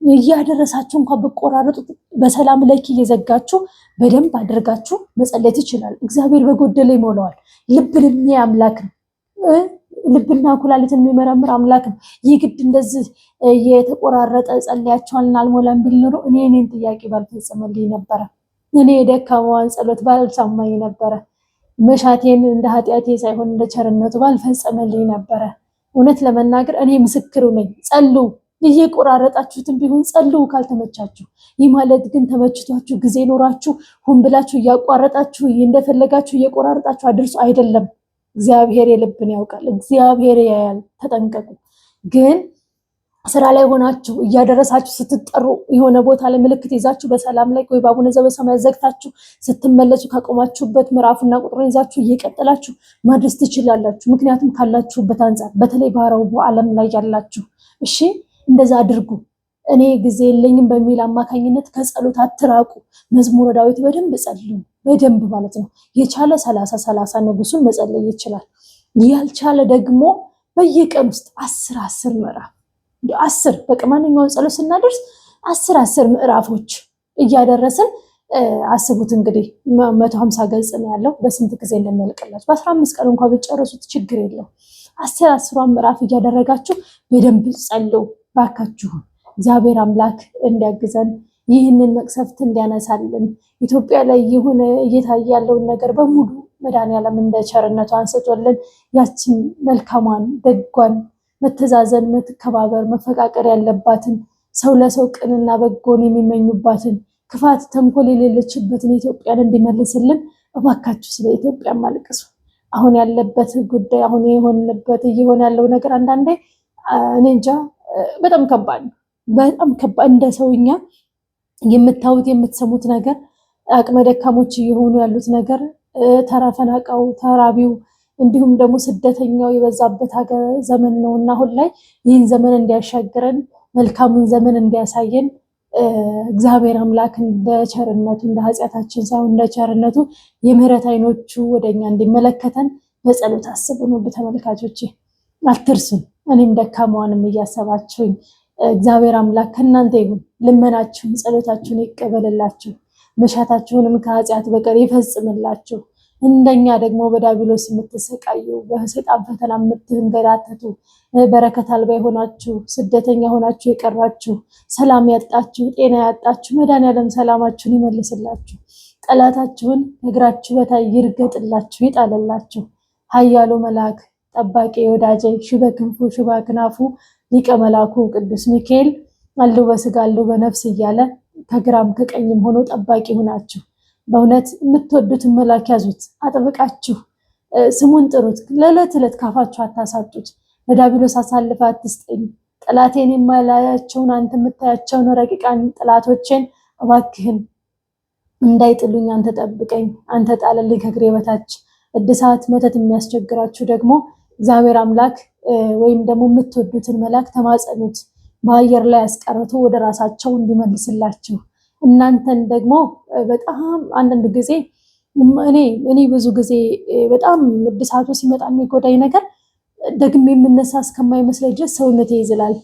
እያደረሳችሁ እንኳን በቆራረጡ በሰላም ለኪ እየዘጋችሁ በደንብ አድርጋችሁ መጸለይ ትችላል። እግዚአብሔር በጎደለ ይሞላዋል። ልብን የሚያይ አምላክ ነው። ልብና ኩላሊትን የሚመረምር አምላክ ነው። ይህ ግድ እንደዚህ የተቆራረጠ ጸልያችኋልና አልሞላም ቢል ኖሮ እኔን ጥያቄ ባልፈጸመልኝ ነበረ። እኔ የደካማዋን ጸሎት ባልሰማኝ ነበረ። መሻቴን እንደ ኃጢአቴ ሳይሆን እንደ ቸርነቱ ባልፈጸመልኝ ነበረ። እውነት ለመናገር እኔ ምስክሩ ነኝ። ጸሉ እየቆራረጣችሁትን ቢሆን ጸልዩ ካልተመቻችሁ። ይህ ማለት ግን ተመችቷችሁ ጊዜ ኖራችሁ ሁን ብላችሁ እያቋረጣችሁ እንደፈለጋችሁ እየቆራረጣችሁ አድርሱ አይደለም። እግዚአብሔር የልብን ያውቃል። እግዚአብሔር ያያል። ተጠንቀቁ። ግን ስራ ላይ ሆናችሁ እያደረሳችሁ ስትጠሩ የሆነ ቦታ ላይ ምልክት ይዛችሁ በሰላም ላይ ወይ በአቡነ ዘበሰማያት ዘግታችሁ ስትመለሱ ካቆማችሁበት ምዕራፍና ቁጥሩን ይዛችሁ እየቀጠላችሁ ማድረስ ትችላላችሁ። ምክንያቱም ካላችሁበት አንጻር በተለይ በአረቡ ዓለም ላይ ያላችሁ እሺ እንደዛ አድርጉ። እኔ ጊዜ የለኝም በሚል አማካኝነት ከጸሎት አትራቁ። መዝሙረ ዳዊት በደንብ ጸልዩ። በደንብ ማለት ነው። የቻለ 30 ንጉሱን መጸለይ ይችላል። ያልቻለ ደግሞ በየቀን ውስጥ 10 ምዕራፍ 10 በቃ ማንኛውን ጸሎት ስናደርስ 10 ምዕራፎች እያደረስን አስቡት እንግዲህ 150 ገጽ ነው ያለው። በስንት ጊዜ እንደሚያልቅላችሁ በ15 ቀን እንኳን ብትጨርሱት ችግር የለው። 10 ምዕራፍ እያደረጋችሁ በደንብ ጸልዩ ባካችሁ። እግዚአብሔር አምላክ እንዲያግዘን ይህንን መቅሰፍት እንዲያነሳልን ኢትዮጵያ ላይ የሆነ እየታየ ያለውን ነገር በሙሉ መድኃኒዓለም እንደ ቸርነቱ አንስቶልን ያችን መልካሟን ደጓን መተዛዘን፣ መተከባበር፣ መፈቃቀር ያለባትን ሰው ለሰው ቅንና በጎን የሚመኙባትን ክፋት፣ ተንኮል የሌለችበትን ኢትዮጵያን እንዲመልስልን እባካችሁ ስለ ኢትዮጵያ ማልቀሱ። አሁን ያለበት ጉዳይ አሁን የሆነበት እየሆነ ያለው ነገር አንዳንዴ እኔ እንጃ በጣም ከባድ ነው። በጣም ከባድ እንደ ሰውኛ የምታዩት የምትሰሙት ነገር አቅመ ደካሞች እየሆኑ ያሉት ነገር ተራፈናቃው ተራቢው እንዲሁም ደግሞ ስደተኛው የበዛበት ሀገር ዘመን ነውና አሁን ላይ ይህን ዘመን እንዲያሻግረን መልካሙን ዘመን እንዲያሳየን እግዚአብሔር አምላክ እንደ ቸርነቱ እንደ ኃጢአታችን ሳይሆን እንደ ቸርነቱ የምህረት አይኖቹ ወደኛ እንዲመለከተን በጸሎት አስቡን። ውድ ተመልካቾቼ አትርሱን። እኔም ደካማዋንም እያሰባችሁኝ እግዚአብሔር አምላክ ከእናንተ ይሁን። ልመናችሁን ጸሎታችሁን ይቀበልላችሁ። መሻታችሁንም ከኃጢአት በቀር ይፈጽምላችሁ። እንደኛ ደግሞ በዲያብሎስ የምትሰቃዩ በሰይጣን ፈተና የምትንገላተቱ በረከት አልባ የሆናችሁ ስደተኛ ሆናችሁ የቀራችሁ ሰላም ያጣችሁ ጤና ያጣችሁ መድኃኒዓለም ሰላማችሁን ይመልስላችሁ። ጠላታችሁን እግራችሁ በታይ ይርገጥላችሁ ይጣልላችሁ። ኃያሉ መልአክ ጠባቂ ወዳጄ ሽበ ክንፉ ሽባ ክናፉ ሊቀ መላኩ ቅዱስ ሚካኤል አሉ በስጋ አሉ በነፍስ እያለ ከግራም ከቀኝም ሆኖ ጠባቂ ሆናችሁ በእውነት የምትወዱትን መልአክ ያዙት፣ አጥብቃችሁ ስሙን ጥሩት። ለዕለት ዕለት ካፋችሁ አታሳጡት። ለዲያብሎስ አሳልፈ አትስጠኝ። ጠላቴን የማላያቸውን አንተ የምታያቸውን ረቂቃን ጠላቶቼን እባክህን እንዳይጥሉኝ አንተ ጠብቀኝ፣ አንተ ጣለልኝ ከእግሬ በታች። እድሳት መተት የሚያስቸግራችሁ ደግሞ እግዚአብሔር አምላክ ወይም ደግሞ የምትወዱትን መልአክ ተማጸኑት፣ በአየር ላይ አስቀርቶ ወደ ራሳቸው እንዲመልስላችሁ። እናንተን ደግሞ በጣም አንዳንድ ጊዜ እኔ ብዙ ጊዜ በጣም እድሳቱ ሲመጣ የሚጎዳኝ ነገር ደግሜ የምነሳ እስከማይመስለኝ ድረስ ሰውነቴ ይዝላል።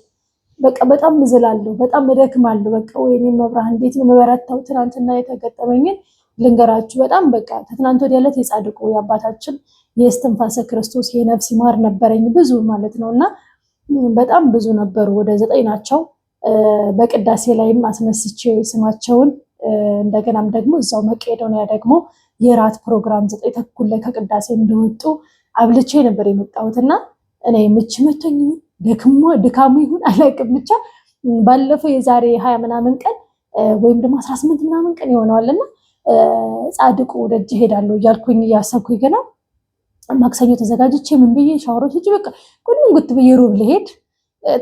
በቃ በጣም እዝላለሁ፣ በጣም እደክማለሁ። በቃ ወይኔ መብርሃን እንዴት ነው መበረታው። ትናንትና የተገጠመኝን ልንገራችሁ። በጣም በቃ ከትናንት ወዲያ ዕለት የጻድቁ የአባታችን የእስትንፋሰ ክርስቶስ የነፍስ ይማር ነበረኝ ብዙ ማለት ነው እና በጣም ብዙ ነበሩ፣ ወደ 9 ናቸው። በቅዳሴ ላይም አስነስቼ ስማቸውን እንደገናም ደግሞ እዛው መቄዶንያ ደግሞ የራት ፕሮግራም 9 ተኩል ላይ ከቅዳሴ እንደወጡ አብልቼ ነበር የመጣሁትና እኔ ምች መቶኝ ድካሙ ይሁን አላውቅም፣ ብቻ ባለፈው የዛሬ 20 ምናምን ቀን ወይም ደግሞ 18 ምናምን ቀን ይሆነዋልና ጻድቁ ደጅ ሄዳለሁ እያልኩኝ እያሰብኩኝ ገና ማክሰኞ ተዘጋጅቼ ምን ብዬ ሻወሮች እጅ በቃ ሁሉም ጉት ብዬ ሮብ ልሄድ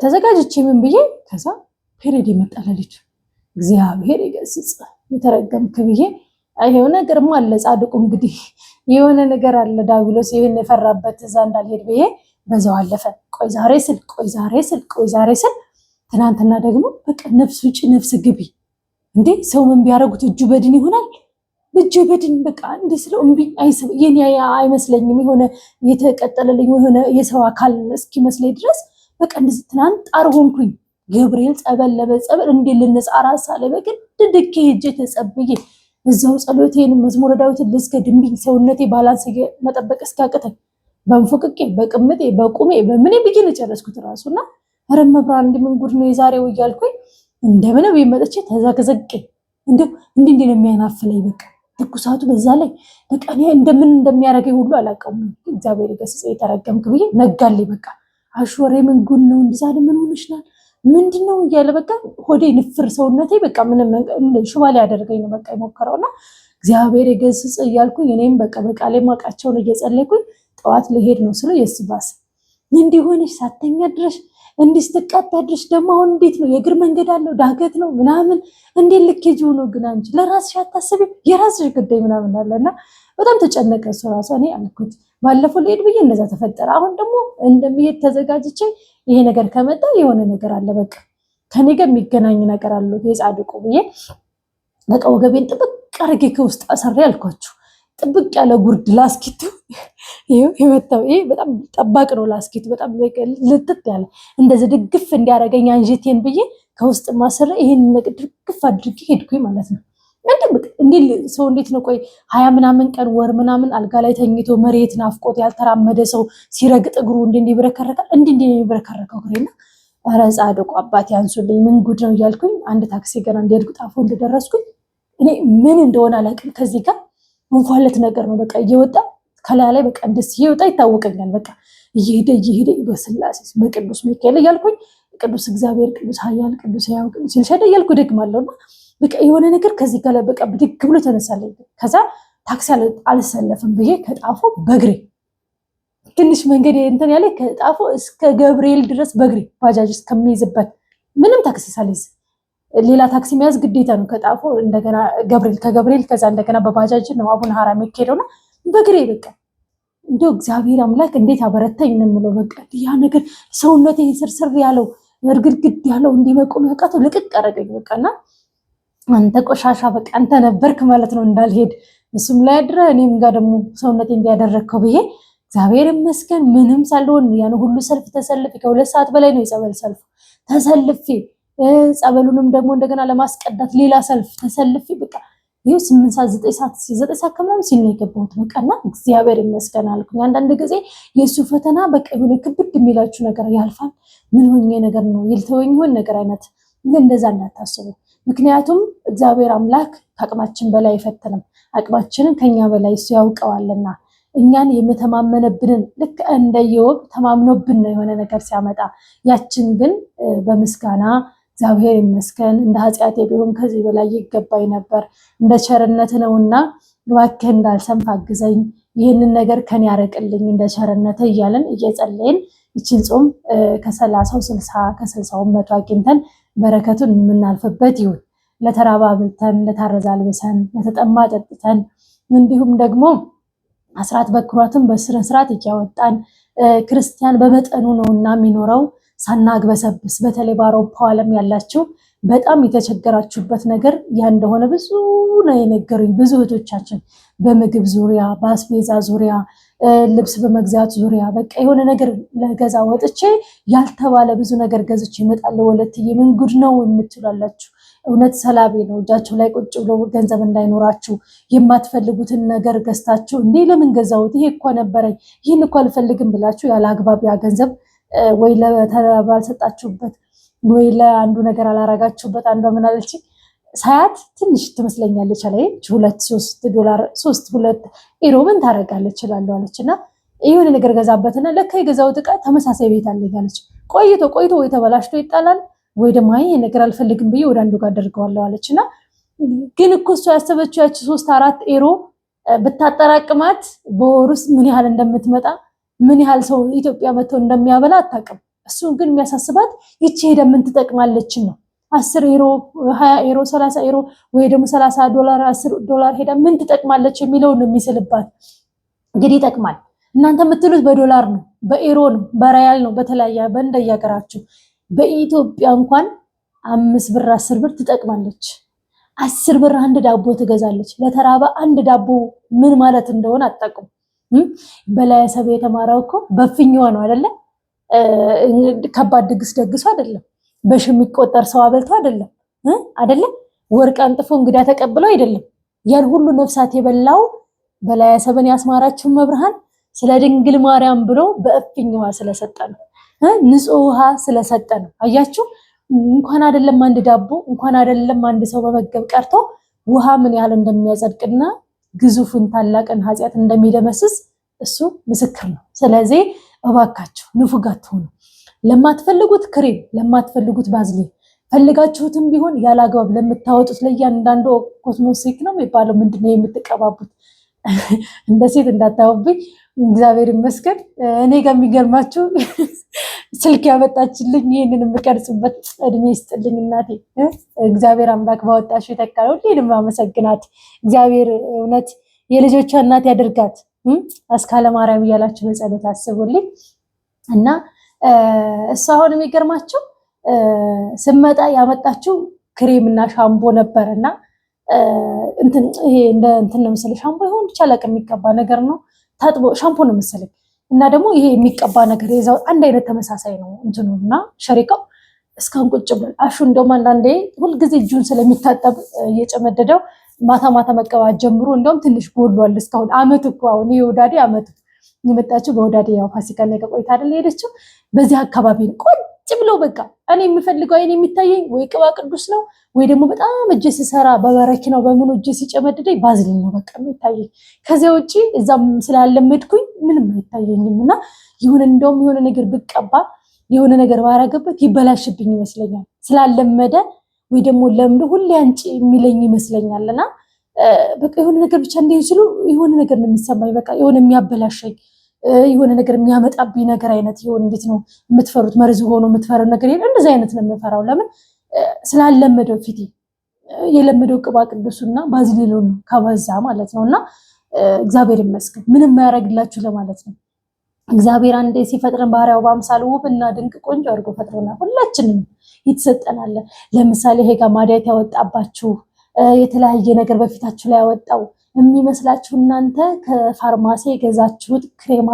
ተዘጋጅቼ ምን ብዬ ከዛ ፔሬድ ይመጣለልኝ። እግዚአብሔር ይገስጽ የተረገምክ ብዬ አይሄው ነገርማ አለ ጻድቁ እንግዲህ የሆነ ነገር አለ ዳቢሎስ ይሄን የፈራበት እዛ እንዳልሄድ ብዬ በዛው አለፈ። ቆይ ዛሬ ስል ትናንትና ደግሞ በቃ ነፍስ ውጪ ነፍስ ግቢ እንዴ ሰው ምን ቢያረጉት እጁ በድን ይሆናል። እጁ በድን በቃ እንዴ ስለው እምቢ የኔ አይመስለኝም የሆነ የተቀጠለልኝ የሆነ የሰው አካል እስኪመስለኝ ድረስ በቃ እንደዚህ ትናንት ጣር ሆንኩኝ። ገብርኤል ጸበል ለበጸበል እንዴ ልንጻራ ሳለ በግድ ድኬ ሄጄ ተጸብዬ እዛው ጸሎቴን መዝሙረ ዳዊትን ልስገድምብኝ ሰውነቴ ባላንስ መጠበቅ እስኪያቅተኝ በንፉቅቄ በቅምጤ በቁሜ በምኔ ብዬ ነው ጨረስኩት ራሱና ኧረ መብራን እንደምን ጉድ ነው የዛሬው እያልኩኝ እንደምን ቢመጥቼ ተዘግዘቄ እንዴ ነው የሚያናፍለኝ በቃ ትኩሳቱ በዛ ላይ በቃ እኔ እንደምን እንደሚያረገኝ ሁሉ አላውቅም። እግዚአብሔር ይገስጽ የተረገምክ ብዬ ነጋልኝ በቃ አሽወሬ ምን ጉድ ነው እንዲዛሬ ምን ሆነሽናል ምንድነው እያለ በቃ ሆዴ ንፍር ሰውነቴ በቃ ምንም ሽባ ላይ ያደርገኝ ነው በቃ የሞከረውና እግዚአብሔር ይገስጽ እያልኩኝ እኔም በቃ በቃሌ ማቃቸውን እየጸለይኩኝ ጠዋት ልሄድ ነው ስለ የስባስ እንዲሆነሽ ሳተኛ ድረስ እንዲስተቃጣ ድረስ ደግሞ አሁን እንዴት ነው የእግር መንገድ አለው ዳገት ነው ምናምን እንዴት ልኬጁ ነው ግን አንቺ ለራስሽ አታስቢ የራስሽ ጉዳይ ምናምን አለና በጣም ተጨነቀ እሱ ራሱ። እኔ አልኩት ባለፈው ልሄድ ብዬ እንደዛ ተፈጠረ። አሁን ደግሞ እንደሚሄድ ተዘጋጅቼ ይሄ ነገር ከመጣ የሆነ ነገር አለ በቃ ከኔ ጋር የሚገናኝ ነገር አለው የጻድቁ ብዬ በቃ ወገቤን ጥብቅ አድርጌ ከውስጥ አሰሬ አልኳችሁ። ጥብቅ ያለ ጉርድ ላስኪቱ ይመጣው ይሄ በጣም ጠባቅ ነው ላስኪቱ በጣም ልጥጥ ያለ እንደዚህ ድግፍ እንዲያረገኝ አንጀቴን ብዬ ከውስጥ ማሰረ ይሄን ነገር ድግፍ አድርጌ ሄድኩኝ ማለት ነው። እንዴ ሰው እንዴት ነው ቆይ 20 ምናምን ቀን ወር ምናምን አልጋ ላይ ተኝቶ መሬት ናፍቆት ያልተራመደ ሰው ሲረግጥ እግሩ እንዴ ይብረከረካል እንዴ የሚብረከረከው ግሬና ኧረ ጻድቁ አባቴ ያንሱልኝ ምን ጉድ ነው እያልኩኝ አንድ ታክሲ ገና እንደሄድኩ ጣፎ እንደደረስኩኝ እኔ ምን እንደሆነ አላውቅም ከዚህ ጋር እንኳለት ነገር ነው በቃ እየወጣ ከላይ ላይ በቃ እንደስ እየወጣ ይታወቀኛል በቃ እየሄደ በስላሴ በቅዱስ ሚካኤል እያልኩኝ ቅዱስ እግዚአብሔር ቅዱስ ኃያል ቅዱስ ያው ቅዱስ ይልሻደ እያልኩ ደግማለሁና በቃ የሆነ ነገር ከዚህ ጋር በቃ ብድግ ብሎ ተነሳለኝ። ከዛ ታክሲ አልሰለፍም ብዬ ከጣፎ በግሬ ትንሽ መንገድ እንትን ያለ ከጣፎ እስከ ገብርኤል ድረስ በግሬ ባጃጅ እስከሚይዝበት ምንም ታክሲ ሳልይዝ ሌላ ታክሲ መያዝ ግዴታ ነው። ከጣፎ እንደገና ገብርኤል ከገብርኤል ከዛ እንደገና በባጃጅ ነው አቡነ ሐራ የሚሄደውና በግሬ በቃ እንደው እግዚአብሔር አምላክ እንዴት አበረታኝ ነው የምለው በቃ ያ ነገር ሰውነቴ ስርስር ያለው እርግድግድ ያለው እንዲመቆም ያቃተው ልቅቅ አረገኝ በቃና አንተ ቆሻሻ በቃ አንተ ነበርክ ማለት ነው እንዳልሄድ እሱም ላይ አድረ እኔም ጋር ደግሞ ሰውነቴ እንዲያደረከው ብዬ እግዚአብሔር ይመስገን ምንም ሳልሆን ያን ሁሉ ሰልፍ ተሰልፌ ከ2 ሰዓት በላይ ነው የጸበል ሰልፍ ተሰልፌ ጸበሉንም ደግሞ እንደገና ለማስቀዳት ሌላ ሰልፍ ተሰልፌ በቃ ይሄው 8 ሰዓት 9 ሰዓት ከምናምን ሲል ነው የገባሁት በቃና እግዚአብሔር ይመስገን አልኩኝ። አንዳንድ ጊዜ የሱ ፈተና በቃ የሆነ ክብድ የሚላችሁ ነገር ያልፋል ምን ሆኜ ነገር ነው ይልተወኝ ሆነ ነገር አይነት እንደዛ እንዳታስቡ። ምክንያቱም እግዚአብሔር አምላክ ከአቅማችን በላይ አይፈተንም። አቅማችንን ከኛ በላይ እሱ ያውቀዋልና እኛን የምተማመነብንን ልክ እንደ ኢዮብ ተማምኖብን ነው የሆነ ነገር ሲያመጣ ያችን ግን በምስጋና እግዚአብሔር ይመስገን እንደ ኃጢአቴ ቢሆን ከዚህ በላይ ይገባኝ ነበር እንደ ቸርነት ነውና እባክህ እንዳልሰንፍ አግዘኝ ይህንን ነገር ከኔ ያርቅልኝ እንደ ቸርነት እያለን እየጸለይን ይችን ጾም ከ30 60 ከ60 100 አግኝተን በረከቱን የምናልፍበት ይሁን። ለተራባ አብልተን ለታረዘ አልብሰን ለተጠማ ጠጥተን እንዲሁም ደግሞ አስራት በኩራትን በስነ ስርዓት እያወጣን ክርስቲያን በመጠኑ ነውና የሚኖረው ሳናግበሰብስ በተለይ በአውሮፓ ዓለም ያላችሁ በጣም የተቸገራችሁበት ነገር ያ እንደሆነ ብዙ ነው የነገሩኝ ብዙ እህቶቻችን በምግብ ዙሪያ በአስቤዛ ዙሪያ ልብስ በመግዛት ዙሪያ በቃ የሆነ ነገር ለገዛ ወጥቼ ያልተባለ ብዙ ነገር ገዝቼ እመጣለሁ ወለትዬ ምን ጉድ ነው የምትላላችሁ። እውነት ሰላቤ ነው እጃችሁ ላይ ቁጭ ብሎ ገንዘብ እንዳይኖራችሁ የማትፈልጉትን ነገር ገዝታችሁ እንዴ ለምን ገዛሁት ይሄ እኮ ነበረኝ ይሄን እኮ አልፈልግም ብላችሁ ያለ አግባብ ያ ገንዘብ ወይ ለተራባ አልሰጣችሁበት ወይ ለአንዱ ነገር አላረጋችሁበት። አንዷ ምን አለች ሳያት ትንሽ ትመስለኛለች አለ $2-3 3-2 ዩሮ ምን ታረጋለች ይላል አለችና የሆነ ነገር ገዛበትና ለካ የገዛው ዕቃ ተመሳሳይ ቤት አለኝ አለች። ቆይቶ ወይ ተበላሽቶ ይጣላል ወይ ደግሞ አይ ነገር አልፈልግም ብዬ ወደ አንዱ ጋር አደርገዋለሁ አለችና ግን እኮ እሷ ያሰበችው ያቺ 3-4 ኤሮ ብታጠራቅማት በወር ውስጥ ምን ያህል እንደምትመጣ ምን ያህል ሰው ኢትዮጵያ መጥተው እንደሚያበላ አታውቅም። እሱ ግን የሚያሳስባት ይቺ ሄደ ምን ትጠቅማለች ነው። 10 ኤሮ 20 ኤሮ 30 ኤሮ ወይ ደግሞ $30 $10 ሄዳ ምን ትጠቅማለች የሚለው ነው የሚስልባት። እንግዲህ ይጠቅማል እናንተ የምትሉት በዶላር ነው፣ በኤሮ ነው፣ በሪያል ነው፣ በተለያየ በእንደየሀገራችሁ። በኢትዮጵያ እንኳን 5 ብር 10 ብር ትጠቅማለች። 10 ብር አንድ ዳቦ ትገዛለች። ለተራበ አንድ ዳቦ ምን ማለት እንደሆነ አታውቁም። በላይ ሰብ የተማረው እኮ በፍኛዋ ነው አይደለ? ከባድ ድግስ ደግሶ አይደለም። በሺ የሚቆጠር ሰው አበልቶ አይደለም አይደለ? ወርቅ አንጥፎ እንግዳ ተቀብለው አይደለም። ያን ሁሉ ነፍሳት የበላው በላይ ሰብን ያስማራችሁ መብርሃን ስለ ድንግል ማርያም ብሎ በእፍኛዋ ስለሰጠ ነው። ንጹህ ውሃ ስለሰጠ ነው። አያችሁ እንኳን አይደለም አንድ ዳቦ እንኳን አይደለም አንድ ሰው በመገብ ቀርቶ ውሃ ምን ያህል እንደሚያጸድቅና ግዙፍን ታላቅን ኃጢአት እንደሚደመስስ እሱ ምስክር ነው። ስለዚህ እባካችሁ ንፉግ አትሁኑ። ለማትፈልጉት ክሬም፣ ለማትፈልጉት ባዝሊን ፈልጋችሁትም ቢሆን ያላግባብ ለምታወጡት ለእያንዳንዱ ኮስሞቲክ ነው የሚባለው ምንድነው የምትቀባቡት እንደ ሴት እንዳታዩብኝ። እግዚአብሔር ይመስገን እኔ ጋር የሚገርማችሁ ስልክ ያመጣችልኝ ይሄንን የምቀርጽበት እድሜ ይስጥልኝ እናቴ። እግዚአብሔር አምላክ ባወጣሽ ይተካል። ሁሌንም አመሰግናት። እግዚአብሔር እውነት የልጆቿ እናት ያድርጋት። አስካለ ማርያም እያላችሁ በጸሎት አስቡልኝ። እና እሷ አሁን የሚገርማችሁ ስመጣ ያመጣችው ክሬም እና ሻምፖ ነበርና ይሄ እንትን ነው መሰለኝ ሻምፖ ይሁን ብቻ ለቀም የሚቀባ ነገር ነው። ታጥቦ ሻምፖ ነው መሰለኝ። እና ደግሞ ይሄ የሚቀባ ነገር ይዛው አንድ አይነት ተመሳሳይ ነው እንትኑና ሸሪካው እስካሁን ቁጭ ብሏል። አሹ እንደውም አንዳንዴ ሁልጊዜ እጁን ስለሚታጠብ እየጨመደደው ማታ ማታ መቀባት ጀምሮ እንደውም ትንሽ ጎሏል። እስካሁን አመት እኮ አሁን የወዳዴ አመት የመጣችው በወዳዴ ያው ፋሲካ ላይ ቆይታ አይደል ሄደችው። በዚህ አካባቢ ነው ቁጭ ብሎ በቃ እኔ የምፈልገው አይኔ የሚታየኝ ወይ ቅባ ቅዱስ ነው ወይ ደግሞ በጣም እጄ ሲሰራ በበረኪናው በምኑ እጄ ሲጨመድደኝ ባዝሊን ነው በቃ የሚታየኝ። ከዚያ ውጪ እዛም ስላለመድኩኝ ምንም አይታየኝም። እና ይሁን እንደውም የሆነ ነገር ብቀባ የሆነ ነገር ባረገበት ይበላሽብኝ ይመስለኛል ስላለመደ ወይ ደግሞ ለምዶ ሁሌ አንቺ የሚለኝ ይመስለኛልና በቃ የሆነ ነገር ብቻ እንደይችሉ የሆነ ነገር ነው የሚሰማኝ። በቃ የሆነ የሚያበላሸኝ የሆነ ነገር የሚያመጣብኝ ነገር አይነት ይሆን እንዴት ነው የምትፈሩት? መርዝ ሆኖ የምትፈራው ነገር ይሄን እንደዚህ አይነት ነው የምፈራው። ለምን ስላለመደው ፊቴ የለመደው ቅባ ቅዱስና ባዝሊኑ ከበዛ ማለት ነውና እግዚአብሔር ይመስገን ምንም ማያረግላችሁ ለማለት ነው። እግዚአብሔር አንዴ ሲፈጥረን ባሪያው በአምሳሉ ውብና ድንቅ ቆንጆ አድርጎ ፈጥሮናል። ሁላችንም ይተሰጠናል። ለምሳሌ ይሄ ጋር ማዲያት ያወጣባችሁ የተለያየ ነገር በፊታችሁ ላይ ያወጣው የሚመስላችሁ እናንተ ከፋርማሲ የገዛችሁት ክሬም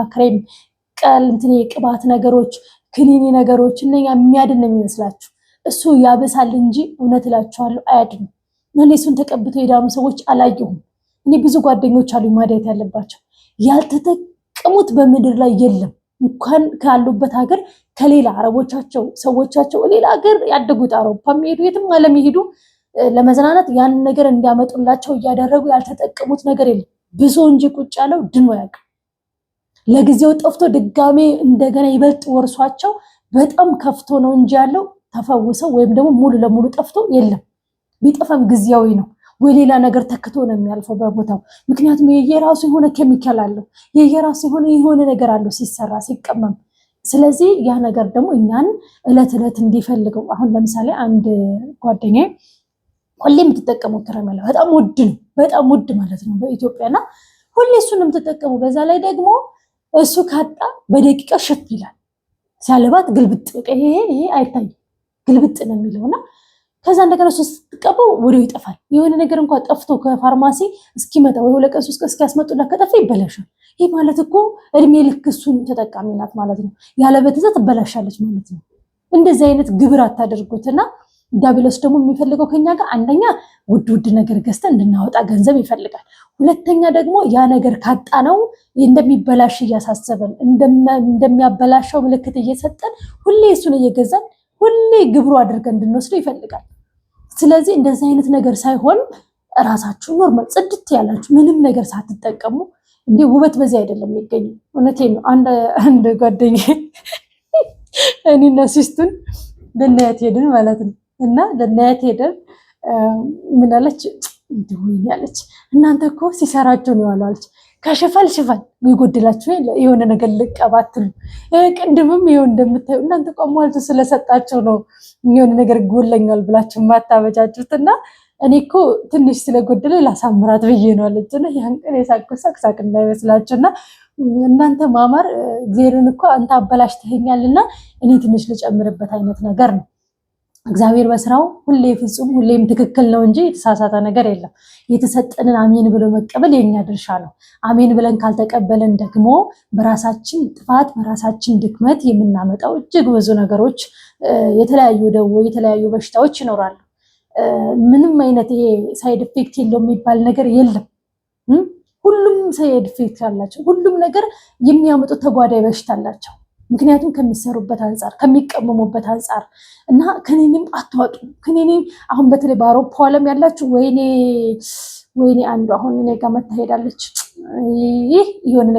ቀል ቅባት ነገሮች ክኒኒ ነገሮች እነኛ የሚያድን ነው የሚመስላችሁ። እሱ ያበሳል እንጂ እውነት እላችኋለሁ አያድንም። እኔ እሱን ተቀብተው የዳኑ ሰዎች አላየሁም። እኔ ብዙ ጓደኞች አሉ ማዲያት ያለባቸው ያልተጠቀሙት በምድር ላይ የለም። እንኳን ካሉበት ሀገር ከሌላ አረቦቻቸው ሰዎቻቸው ሌላ ሀገር ያደጉት አውሮፓ የሚሄዱ የትም ዓለም ይሄዱ ለመዝናናት ያን ነገር እንዲያመጡላቸው እያደረጉ ያልተጠቀሙት ነገር የለም። ብዙ እንጂ ቁጭ ያለው ድኖ ያውቅ ለጊዜው ጠፍቶ ድጋሜ እንደገና ይበልጥ ወርሷቸው በጣም ከፍቶ ነው እንጂ ያለው ተፈውሰው ወይም ደግሞ ሙሉ ለሙሉ ጠፍቶ የለም። ቢጠፋም ጊዜያዊ ነው ወይ ሌላ ነገር ተክቶ ነው የሚያልፈው በቦታው። ምክንያቱም የየራሱ የሆነ ኬሚካል አለው፣ የየራሱ የሆነ ነገር አለው ሲሰራ ሲቀመም። ስለዚህ ያ ነገር ደግሞ እኛን እለት እለት እንዲፈልገው አሁን ለምሳሌ አንድ ጓደኛዬ ሁሌ የምትጠቀመው ከረሜላ በጣም ውድ ነው፣ በጣም ውድ ማለት ነው በኢትዮጵያና ሁሌ እሱን ነው የምትጠቀመው። በዛ ላይ ደግሞ እሱ ካጣ በደቂቃ ሽት ይላል ሲያለባት ግልብጥ ይሄ አይታይም ግልብጥ ነው የሚለውና ከዛ እንደገና እሱ ስትቀበው ወዲያው ይጠፋል። የሆነ ነገር እንኳን ጠፍቶ ከፋርማሲ እስኪመጣ ወይ 2 ቀን 3 ቀን እስኪያስመጡላት ከጠፋ ይበላሻል። ይሄ ማለት እኮ እድሜ ልክ እሱን ተጠቃሚ ናት ማለት ነው። ያለበለዚያ ትበላሻለች ማለት ነው። እንደዚህ አይነት ግብር አታደርጉትና ዲያብሎስ ደግሞ የሚፈልገው ከኛ ጋር አንደኛ ውድ ነገር ገዝተን እንድናወጣ ገንዘብ ይፈልጋል። ሁለተኛ ደግሞ ያ ነገር ካጣነው እንደሚበላሽ እያሳሰበን እንደሚያበላሸው ምልክት እየሰጠን ሁሌ እሱን እየገዛን ሁሌ ግብሩ አድርገን እንድንወስደው ይፈልጋል። ስለዚህ እንደዚህ አይነት ነገር ሳይሆን ራሳችሁ ኖርማል ጽድት ያላችሁ ምንም ነገር ሳትጠቀሙ እንዴ ውበት በዚህ አይደለም የሚገኘው። እውነቴን ነው። አንድ ጓደኛዬ እኔና ሲስቱን ለናየት ሄደን ማለት ነው። እና ለናየት ሄደን ምን አለች እንዲሁ ያለች እናንተ እኮ ሲሰራችሁ ነው ያሏለች። ከሽፋል ሽፋል ይጎድላችሁ የሆነ ነገር ልቀባትሉ ቅንድምም ይሁን እንደምታዩ እናንተ ቆሟልቱ ስለሰጣችሁ ነው የሆነ ነገር ጎለኛል ብላችሁ ማታበጃጁትና እኔ እኮ ትንሽ ስለጎደለ ላሳምራት ብዬ ነው አለችና ያን ቀን የሳቅሳቅ እንዳይመስላችሁና እናንተ ማማር እግዚአብሔርን እኮ አንተ አበላሽተኸኛልና እኔ ትንሽ ልጨምርበት አይነት ነገር ነው። እግዚአብሔር በስራው ሁሌ ፍጹም ሁሌም ትክክል ነው እንጂ የተሳሳተ ነገር የለም። የተሰጠንን አሜን ብሎ መቀበል የኛ ድርሻ ነው። አሜን ብለን ካልተቀበለን ደግሞ በራሳችን ጥፋት በራሳችን ድክመት የምናመጣው እጅግ ብዙ ነገሮች፣ የተለያዩ ደዌ የተለያዩ በሽታዎች ይኖራሉ። ምንም አይነት ይሄ ሳይድ ኢፌክት የለውም የሚባል ነገር የለም። ሁሉም ሳይድ ኢፌክት አላቸው። ሁሉም ነገር የሚያመጡት ተጓዳኝ በሽታ አላቸው። ምክንያቱም ከሚሰሩበት አንጻር ከሚቀመሙበት አንጻር እና ከኔንም አትዋጡ። ከኔንም አሁን በተለይ በአውሮፓ ዓለም ያላችሁ ወይኔ አንዱ አሁን እኔ ጋር መታሄዳለች። ይህ የሆነ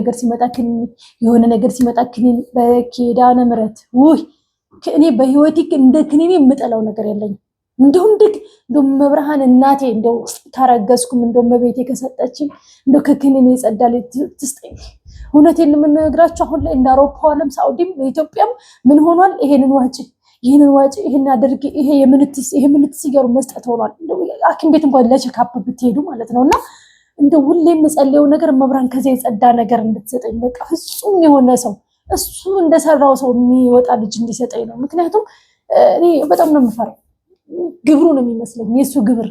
ነገር ሲመጣ ክኒን በኪዳነ ምሕረት ውይ እኔ በህይወቴ እንደ ክኒን የምጠላው ነገር የለኝም። እንደው መብርሃን እናቴ እንደው ታረገዝኩም እንደው መቤቴ ከሰጠችኝ እንደው ከክኒን የጸዳል ትስጠኝ። እውነቴን የምነግራችሁ አሁን ላይ እንደ አውሮፓ ዓለም ሳውዲም ኢትዮጵያም ምን ሆኗል? ይሄንን ዋጪ ይሄን አድርጊ ይሄ የምንትስ እያሉ መስጠት ሆኗል። ሐኪም ቤት እንኳን ለቼክአፕ ብትሄዱ ማለት ነውና እንደው ሁሌ የምጸልየው ነገር መብርሃን ከዚህ የጸዳ ነገር እንድትሰጠኝ በቃ ፍጹም የሆነ ሰው እሱ እንደሰራው ሰው የሚወጣ ልጅ እንዲሰጠኝ ነው። ምክንያቱም እኔ በጣም ነው የምፈራው። ግብሩ ነው የሚመስለኝ የሱ ግብር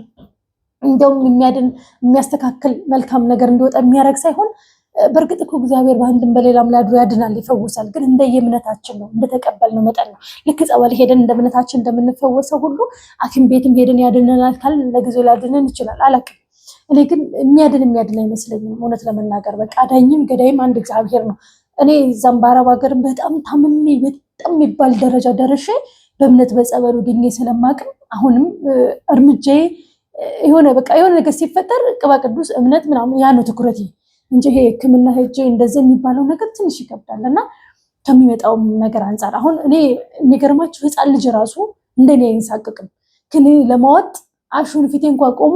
እንደውም የሚያድን የሚያስተካክል መልካም ነገር እንዲወጣ የሚያደርግ ሳይሆን በእርግጥ እኮ እግዚአብሔር በአንድም በሌላም ላይ አድሮ ያድናል ይፈውሳል። ግን እንደየእምነታችን ነው እንደተቀበልነው መጠን ነው። ልክ ጸበል ሄደን እንደ እምነታችን እንደምንፈወሰው ሁሉ ሐኪም ቤትም ሄደን ያድነናል ካል ለጊዜው ሊያድነን ይችላል። አላውቅም። እኔ ግን የሚያድን አይመስለኝም እውነት ለመናገር በቃ አዳኝም ገዳይም አንድ እግዚአብሔር ነው። እኔ እዛም በአረብ ሀገርም በጣም ታምሜ በጣም የሚባል ደረጃ ደርሼ በእምነት በጸበሉ ድኜ ስለማቅም አሁንም እርምጃዬ የሆነ ነገር ሲፈጠር ቅባ ቅዱስ እምነት ምናምን ያ ነው ትኩረቴ እንጂ ይሄ ሕክምና ሄጄ እንደዚህ የሚባለው ነገር ትንሽ ይከብዳል። እና ከሚመጣው ነገር አንጻር አሁን እኔ የሚገርማችሁ ህፃን ልጅ ራሱ እንደኔ አይንሳቅቅም። ግን ለማወጥ አሹን ፊቴ እንኳን ቆሞ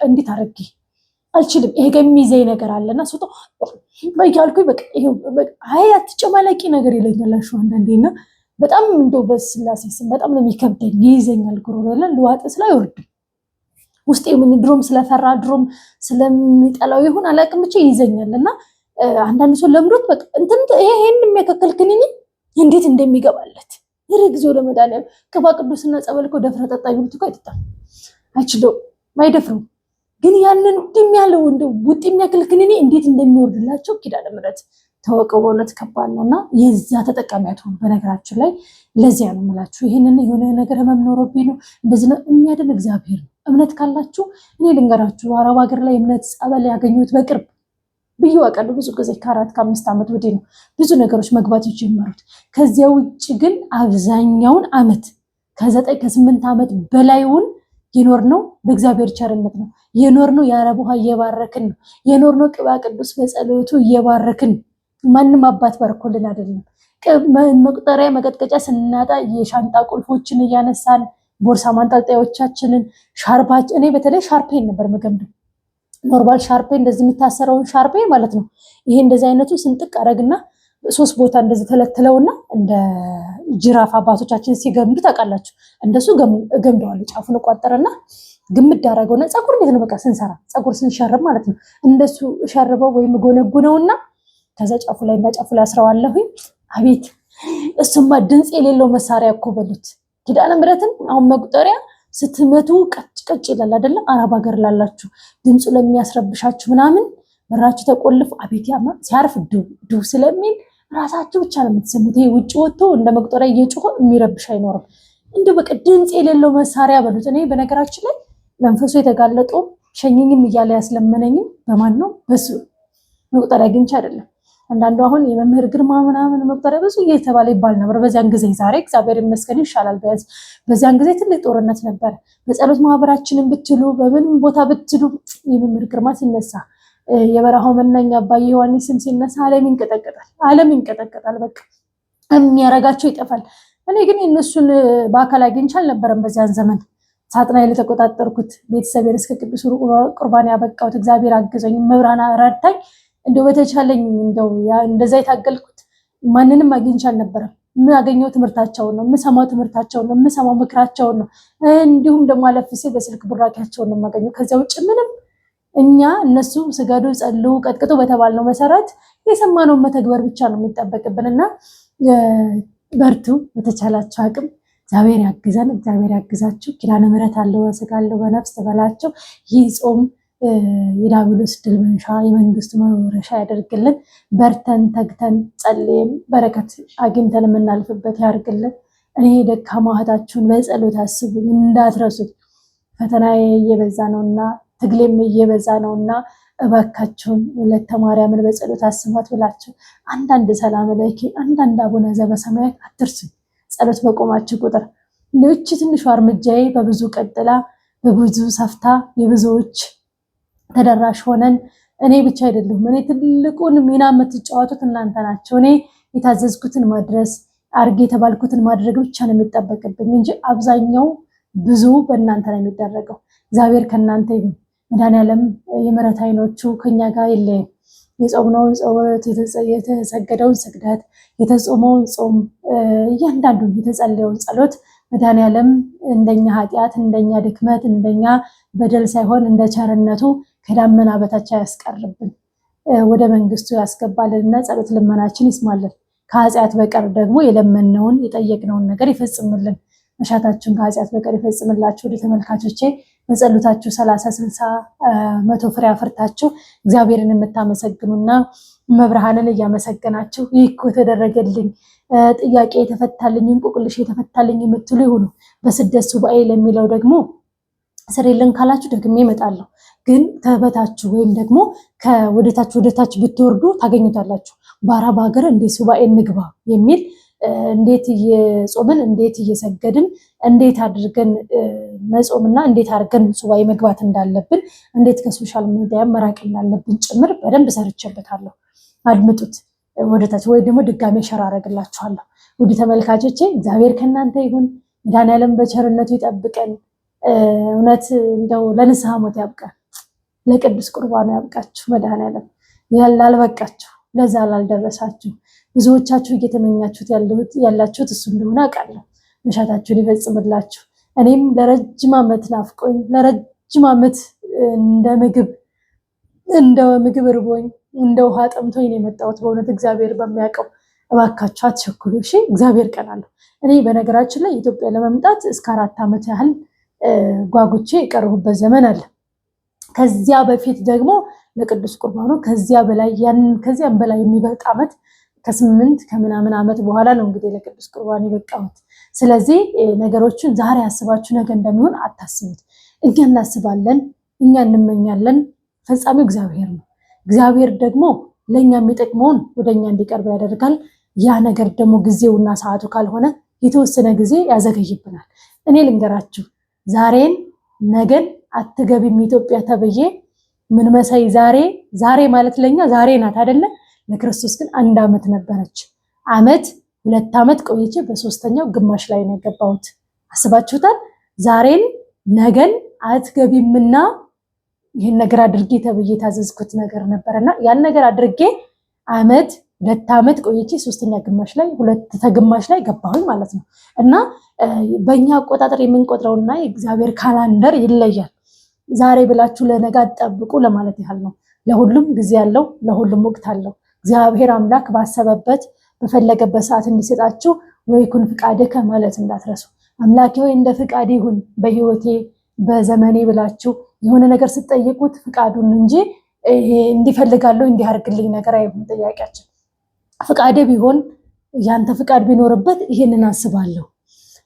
እንዴት አድርጌ አልችልም። ይሄ የሚይዘኝ ነገር አለና ሱቶ በያልኩኝ በቃ ይሄ አይ አትጨማለቂ ነገር ይለኛል አሹ አንዳንዴና በጣም እንደው በስላሴ ስም በጣም ነው የሚከብደኝ። ይይዘኛል ጉሮሮ ያለን ልዋጥ ስላይ ወርድ ውስጤ ምን ድሮም ስለፈራ ድሮም ስለሚጠላው ይሁን አላውቅም ብቻ ይይዘኛልና አንዳንድ ሰው ለምዶት በቃ እንትን ይሄን የሚያከከልክንኝ እንዴት እንደሚገባለት ይርግዞ ለመዳለም ቅባ ቅዱስና ጸበል እኮ ደፍረ ጠጣ ይሉት እኮ አይጠጣም አይችለው ማይደፍሩ ግን ያንን እንደሚያለው እንደው ውጥ የሚያከልክንኝ እንዴት እንደሚወርድላቸው ኪዳነ ምሕረት ተወቀው በእውነት ከባድ ነውና የዛ ተጠቃሚያት ሆኖ በነገራችን ላይ ለዚያ ነው የምላችሁ። ይሄንን የሆነ ነገር መምኖርብኝ ነው እንደዚህ ነው የሚያድን እግዚአብሔር ነው። እምነት ካላችሁ እኔ ልንገራችሁ አረብ ሀገር ላይ እምነት ጸበል ያገኙት በቅርብ ብዬ አውቃለሁ። ብዙ ጊዜ ከ4 ከ5 ዓመት ወዲህ ነው ብዙ ነገሮች መግባት የጀመሩት። ከዚያ ውጭ ግን አብዛኛውን ዓመት ከ9 ከ8 ዓመት በላይውን የኖርነው በእግዚአብሔር ቸርነት ነው የኖርነው። የአረብ ውሃ እየባረክን ነው የኖርነው። ቅባ ቅዱስ በጸሎቱ እየባረክን ማንም አባት ባርኮልን አይደለም። መቁጠሪያ መቀጥቀጫ ስናጣ የሻንጣ ቁልፎችን እያነሳን ቦርሳ ማንጠልጣዮቻችንን ሻርፓች እኔ በተለይ ሻርፔን ነበር መገምደው። ኖርማል ሻርፔ እንደዚህ የሚታሰረውን ሻርፔ ማለት ነው። ይሄ እንደዚህ አይነቱ ስንጥቅ አረግና 3 ቦታ እንደዚህ ተለትለውና እንደ ጅራፍ አባቶቻችን ሲገምዱ ታውቃላችሁ። እንደሱ ገምደዋል። ጫፉን ቋጠረና ግምድ አረገውና ፀጉር እንዴት ነው በቃ ስንሰራ ፀጉር ስንሸርብ ማለት ነው። እንደሱ ሸርበው ወይም ጎነጉነውና ከዛ ጫፉ ላይ እና ጫፉ ላይ አስረዋለሁኝ። አቤት እሱማ ድምጽ የሌለው መሳሪያ እኮ በሉት። ኪዳነ ምሕረትን አሁን መቁጠሪያ ስትመቱ ቀጭ ይላል አይደለም? አረብ ሀገር ላላችሁ ድምፁ ለሚያስረብሻችሁ ምናምን በራችሁ ተቆልፍ አቤት ያማ ሲያርፍ ዱ ስለሚል ራሳችሁ ብቻ ነው የምትሰሙት። ይሄ ውጭ ወጥቶ እንደ መቁጠሪያ እየጮኸ የሚረብሽ አይኖርም። እንደው በቃ ድምጽ የሌለው መሳሪያ በሉት። እኔ በነገራችን ላይ መንፈሱ የተጋለጠው ሸኝኝም እያለ ያስለመነኝም በማን ነው? በሱ መቁጠሪያ ግንቻ አይደለም። አንዳንዱ አሁን የመምህር ግርማ ምናምን መቁጠሪያ ብዙ እየተባለ ይባል ነበር በዚያን ጊዜ። ዛሬ እግዚአብሔር ይመስገን ይሻላል። በዚያን ጊዜ ትልቅ ጦርነት ነበር። በጸሎት ማህበራችንን ብትሉ በምንም ቦታ ብትሉ የመምህር ግርማ ሲነሳ የበረሃው መናኛ አባ ዮሐንስም ሲነሳ ዓለም ይንቀጠቀጣል። በቃ የሚያረጋቸው ይጠፋል። እኔ ግን እነሱን በአካል አግኝቼ አልነበረም በዚያን ዘመን ሳጥናኤል የተቆጣጠርኩት ቤተሰቤን እስከ ቅዱስ ቁርባን ያበቃሁት እግዚአብሔር አገዘኝ፣ መብራን ረድታኝ እንደው በተቻለኝ እንደው እንደዛ የታገልኩት ማንንም አግኝቼ አልነበረም። የማገኘው ትምህርታቸውን ነው፣ የምሰማው ትምህርታቸውን ነው፣ የምሰማው ምክራቸውን ነው። እንዲሁም ደግሞ አለፍ ሲል በስልክ ቡራኪያቸውን ነው የማገኘው። ከዚያ ውጭ ምንም እኛ እነሱ ስገዱ፣ ጸልዩ፣ ቀጥቅጡ በተባልነው መሰረት የሰማነውን መተግበር ብቻ ነው የሚጠበቅብንና በርቱ፣ በተቻላቸው አቅም እግዚአብሔር ያግዘን፣ እግዚአብሔር ያግዛችሁ። ኪዳነ ምሕረት አለው በስጋ አለው በነፍስ ትበላቸው። ይህ ጾም የዲያብሎስ ድል መንሻ የመንግስቱ መውረሻ ያደርግልን። በርተን ተግተን ጸልየን በረከት አግኝተን የምናልፍበት ያርግልን። እኔ ደካማ እህታችሁን በጸሎት አስቡኝ እንዳትረሱት። ፈተናዬ እየበዛ ነውና ትግሌም እየበዛ ነውና እባካችሁን ወለተ ማርያምን በጸሎት አስቧት ብላችሁ አንዳንድ ሰላም ለኪ አንዳንድ አቡነ ዘበሰማያት አትርሱኝ። ጸሎት በቆማችሁ ቁጥር እቺ ትንሿ እርምጃዬ በብዙ ቀጥላ በብዙ ሰፍታ የብዙዎች ተደራሽ ሆነን እኔ ብቻ አይደለሁም። እኔ ትልቁን ሚና የምትጫወቱት እናንተ ናቸው። እኔ የታዘዝኩትን ማድረስ አርጌ የተባልኩትን ማድረግ ብቻ ነው የሚጠበቅብኝ እንጂ አብዛኛው ብዙ በእናንተ ነው የሚደረገው። እግዚአብሔር ከእናንተ ይሁን። መድኃኔዓለም የምሕረት ዓይኖቹ ከኛ ጋር የለየም። የጾምነውን ጸሎት፣ የተሰገደውን ስግደት፣ የተጾመውን ጾም፣ እያንዳንዱን የተጸለየውን ጸሎት መድኃኔዓለም እንደኛ ኃጢአት፣ እንደኛ ድክመት፣ እንደኛ በደል ሳይሆን እንደ ቸርነቱ ከዳመና በታች ያስቀርብን፣ ወደ መንግስቱ ያስገባልንና ጸሎት ልመናችን ይስማልን። ከኃጢአት በቀር ደግሞ የለመነውን የጠየቅነውን ነገር ይፈጽምልን። መሻታችሁን ከኃጢአት በቀር ይፈጽምላችሁ። ወደ ተመልካቾቼ በጸሎታችሁ 30፣ 60፣ 100 ፍሬ አፍርታችሁ እግዚአብሔርን የምታመሰግኑና መብርሃንን እያመሰገናችሁ ይህ እኮ ተደረገልኝ፣ ጥያቄ የተፈታልኝ፣ እንቆቅልሽ የተፈታልኝ የምትሉ ይሁኑ። በስደት ሱባኤ ለሚለው ደግሞ ስሬልን ካላችሁ ደግሜ እመጣለሁ። ግን ከበታችሁ ወይም ደግሞ ወደታች ብትወርዱ ታገኙታላችሁ። በአረብ ሀገር እንዴት ሱባኤ እንግባ የሚል እንዴት እየጾምን እንዴት እየሰገድን እንዴት አድርገን መጾምና እንዴት አድርገን ሱባኤ መግባት እንዳለብን እንዴት ከሶሻል ሚዲያ መራቅ እንዳለብን ጭምር በደንብ ሰርቼበታለሁ። አድምጡት ወደታች፣ ወይ ደግሞ ድጋሜ ሸር አደርግላችኋለሁ። ውድ ተመልካቾቼ እግዚአብሔር ከእናንተ ይሁን። መድኃኔዓለም በቸርነቱ ይጠብቀን። እውነት እንደው ለንስሐ ሞት ያብቃን፣ ለቅዱስ ቁርባኑ ያብቃችሁ። መድኃኔዓለም ላልበቃችሁ፣ ለዛ ላልደረሳችሁ ብዙዎቻችሁ እየተመኛችሁት ያላችሁት እሱ እንደሆነ አውቃለሁ። መሻታችሁን ይፈጽምላችሁ። እኔም ለረጅም ዓመት ናፍቆኝ ለረጅም ዓመት እንደ ምግብ እርቦኝ እንደ ውሃ ጠምቶኝ ነው የመጣሁት። በእውነት እግዚአብሔር በሚያውቀው እባካችሁ አትቸኩሉ እሺ። እግዚአብሔር ቀን አለው። እኔ በነገራችን ላይ ኢትዮጵያ ለመምጣት እስከ 4 ዓመት ያህል ጓጉቼ የቀረሁበት ዘመን አለ። ከዚያ በፊት ደግሞ ለቅዱስ ቁርባኑ ከዚያም በላይ የሚበልጥ ዓመት ከ8 ከምናምን ዓመት በኋላ ነው እንግዲህ ለቅዱስ ቁርባን የበቃሁት። ስለዚህ ነገሮችን ዛሬ አስባችሁ ነገ እንደሚሆን አታስቡት። እኛ እናስባለን፣ እኛ እንመኛለን፣ ፈጻሚው እግዚአብሔር ነው። እግዚአብሔር ደግሞ ለእኛ የሚጠቅመውን ወደኛ እንዲቀርብ ያደርጋል። ያ ነገር ደግሞ ጊዜውና ሰዓቱ ካልሆነ የተወሰነ ጊዜ ያዘገይብናል። እኔ ልንገራችሁ፣ ዛሬን ነገን አትገቢም ኢትዮጵያ ተብዬ ምን መሳይ ዛሬ ማለት ለኛ ዛሬ ናት አይደለ? ለክርስቶስ ግን 1 ዓመት ነበረች። 2 ዓመት ቆይቼ በ3ኛው ግማሽ ላይ ነው የገባሁት። አስባችሁታል? ዛሬን ነገን አትገቢምና ይህን ነገር አድርጌ ተብዬ ታዘዝኩት ነገር ነበርና ያን ነገር አድርጌ 2 ዓመት ቆይቼ 3ኛ ግማሽ ላይ 2 ግማሽ ላይ ገባሁኝ ማለት ነው። እና በእኛ አቆጣጠር የምንቆጥረውና የእግዚአብሔር ካላንደር ይለያል። ዛሬ ብላችሁ ለነገ አትጠብቁ ለማለት ያህል ነው። ለሁሉም ጊዜ አለው፣ ለሁሉም ወቅት አለው። እግዚአብሔር አምላክ ባሰበበት በፈለገበት ሰዓት እንዲሰጣችሁ ወይኩን ፍቃድከ ማለት እንዳትረሱ። አምላኬ ሆይ እንደ ፍቃድ ይሁን በህይወቴ በዘመኔ ብላችሁ የሆነ ነገር ስትጠይቁት ፍቃዱን እንጂ እንዲፈልጋለሁ እንዲያርግልኝ ነገር አይሁን ጥያቄያችን። ፍቃድ ቢሆን ያንተ ፍቃድ ቢኖርበት ይሄንን አስባለሁ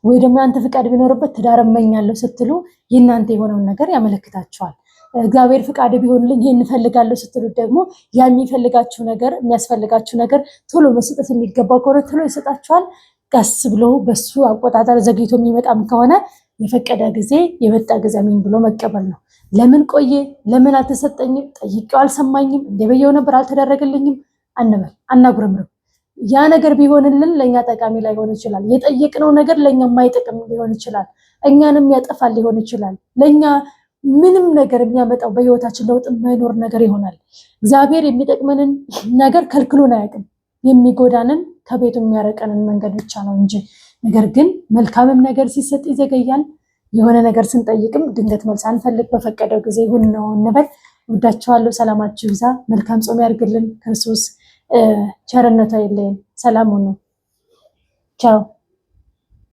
ወይ ደግሞ ያንተ ፍቃድ ቢኖርበት ትዳር እመኛለሁ ስትሉ የእናንተ የሆነውን ነገር ያመለክታችኋል። እግዚአብሔር ፍቃድ ቢሆንልኝ ይሄን እፈልጋለሁ ስትሉት ደግሞ ያ የሚያስፈልጋችሁ ነገር ቶሎ መስጠት የሚገባው ከሆነ ቶሎ ይሰጣችኋል። ቀስ ብሎ በሱ አቆጣጠር ዘግይቶ የሚመጣም ከሆነ የፈቀደ ጊዜ የመጣ ጊዜ አሜን ብሎ መቀበል ነው። ለምን ቆየ፣ ለምን አልተሰጠኝም፣ ጠይቄው አልሰማኝም፣ እንደበየው ነበር አልተደረገልኝም አንበል፣ አናጉረምርም። ያ ነገር ቢሆንልን ለኛ ጠቃሚ ላይሆን ይችላል። የጠየቅነው ነገር ለኛ የማይጠቅም ሊሆን ይችላል። እኛንም ያጠፋል ሊሆን ይችላል። ለኛ ምንም ነገር የሚያመጣው በህይወታችን ለውጥ የማይኖር ነገር ይሆናል። እግዚአብሔር የሚጠቅመንን ነገር ከልክሎን አያውቅም። የሚጎዳንን ከቤቱ የሚያረቀንን መንገድ ብቻ ነው እንጂ። ነገር ግን መልካምም ነገር ሲሰጥ ይዘገያል። የሆነ ነገር ስንጠይቅም ድንገት መልስ አንፈልግ፣ በፈቀደው ጊዜ ይሁን ነው እንበል። ወዳችኋለሁ። ሰላማችሁ ይብዛ። መልካም ጾም ያርግልን ክርስቶስ። ቸርነቱ አይለየን። ሰላም ሁኑ። ቻው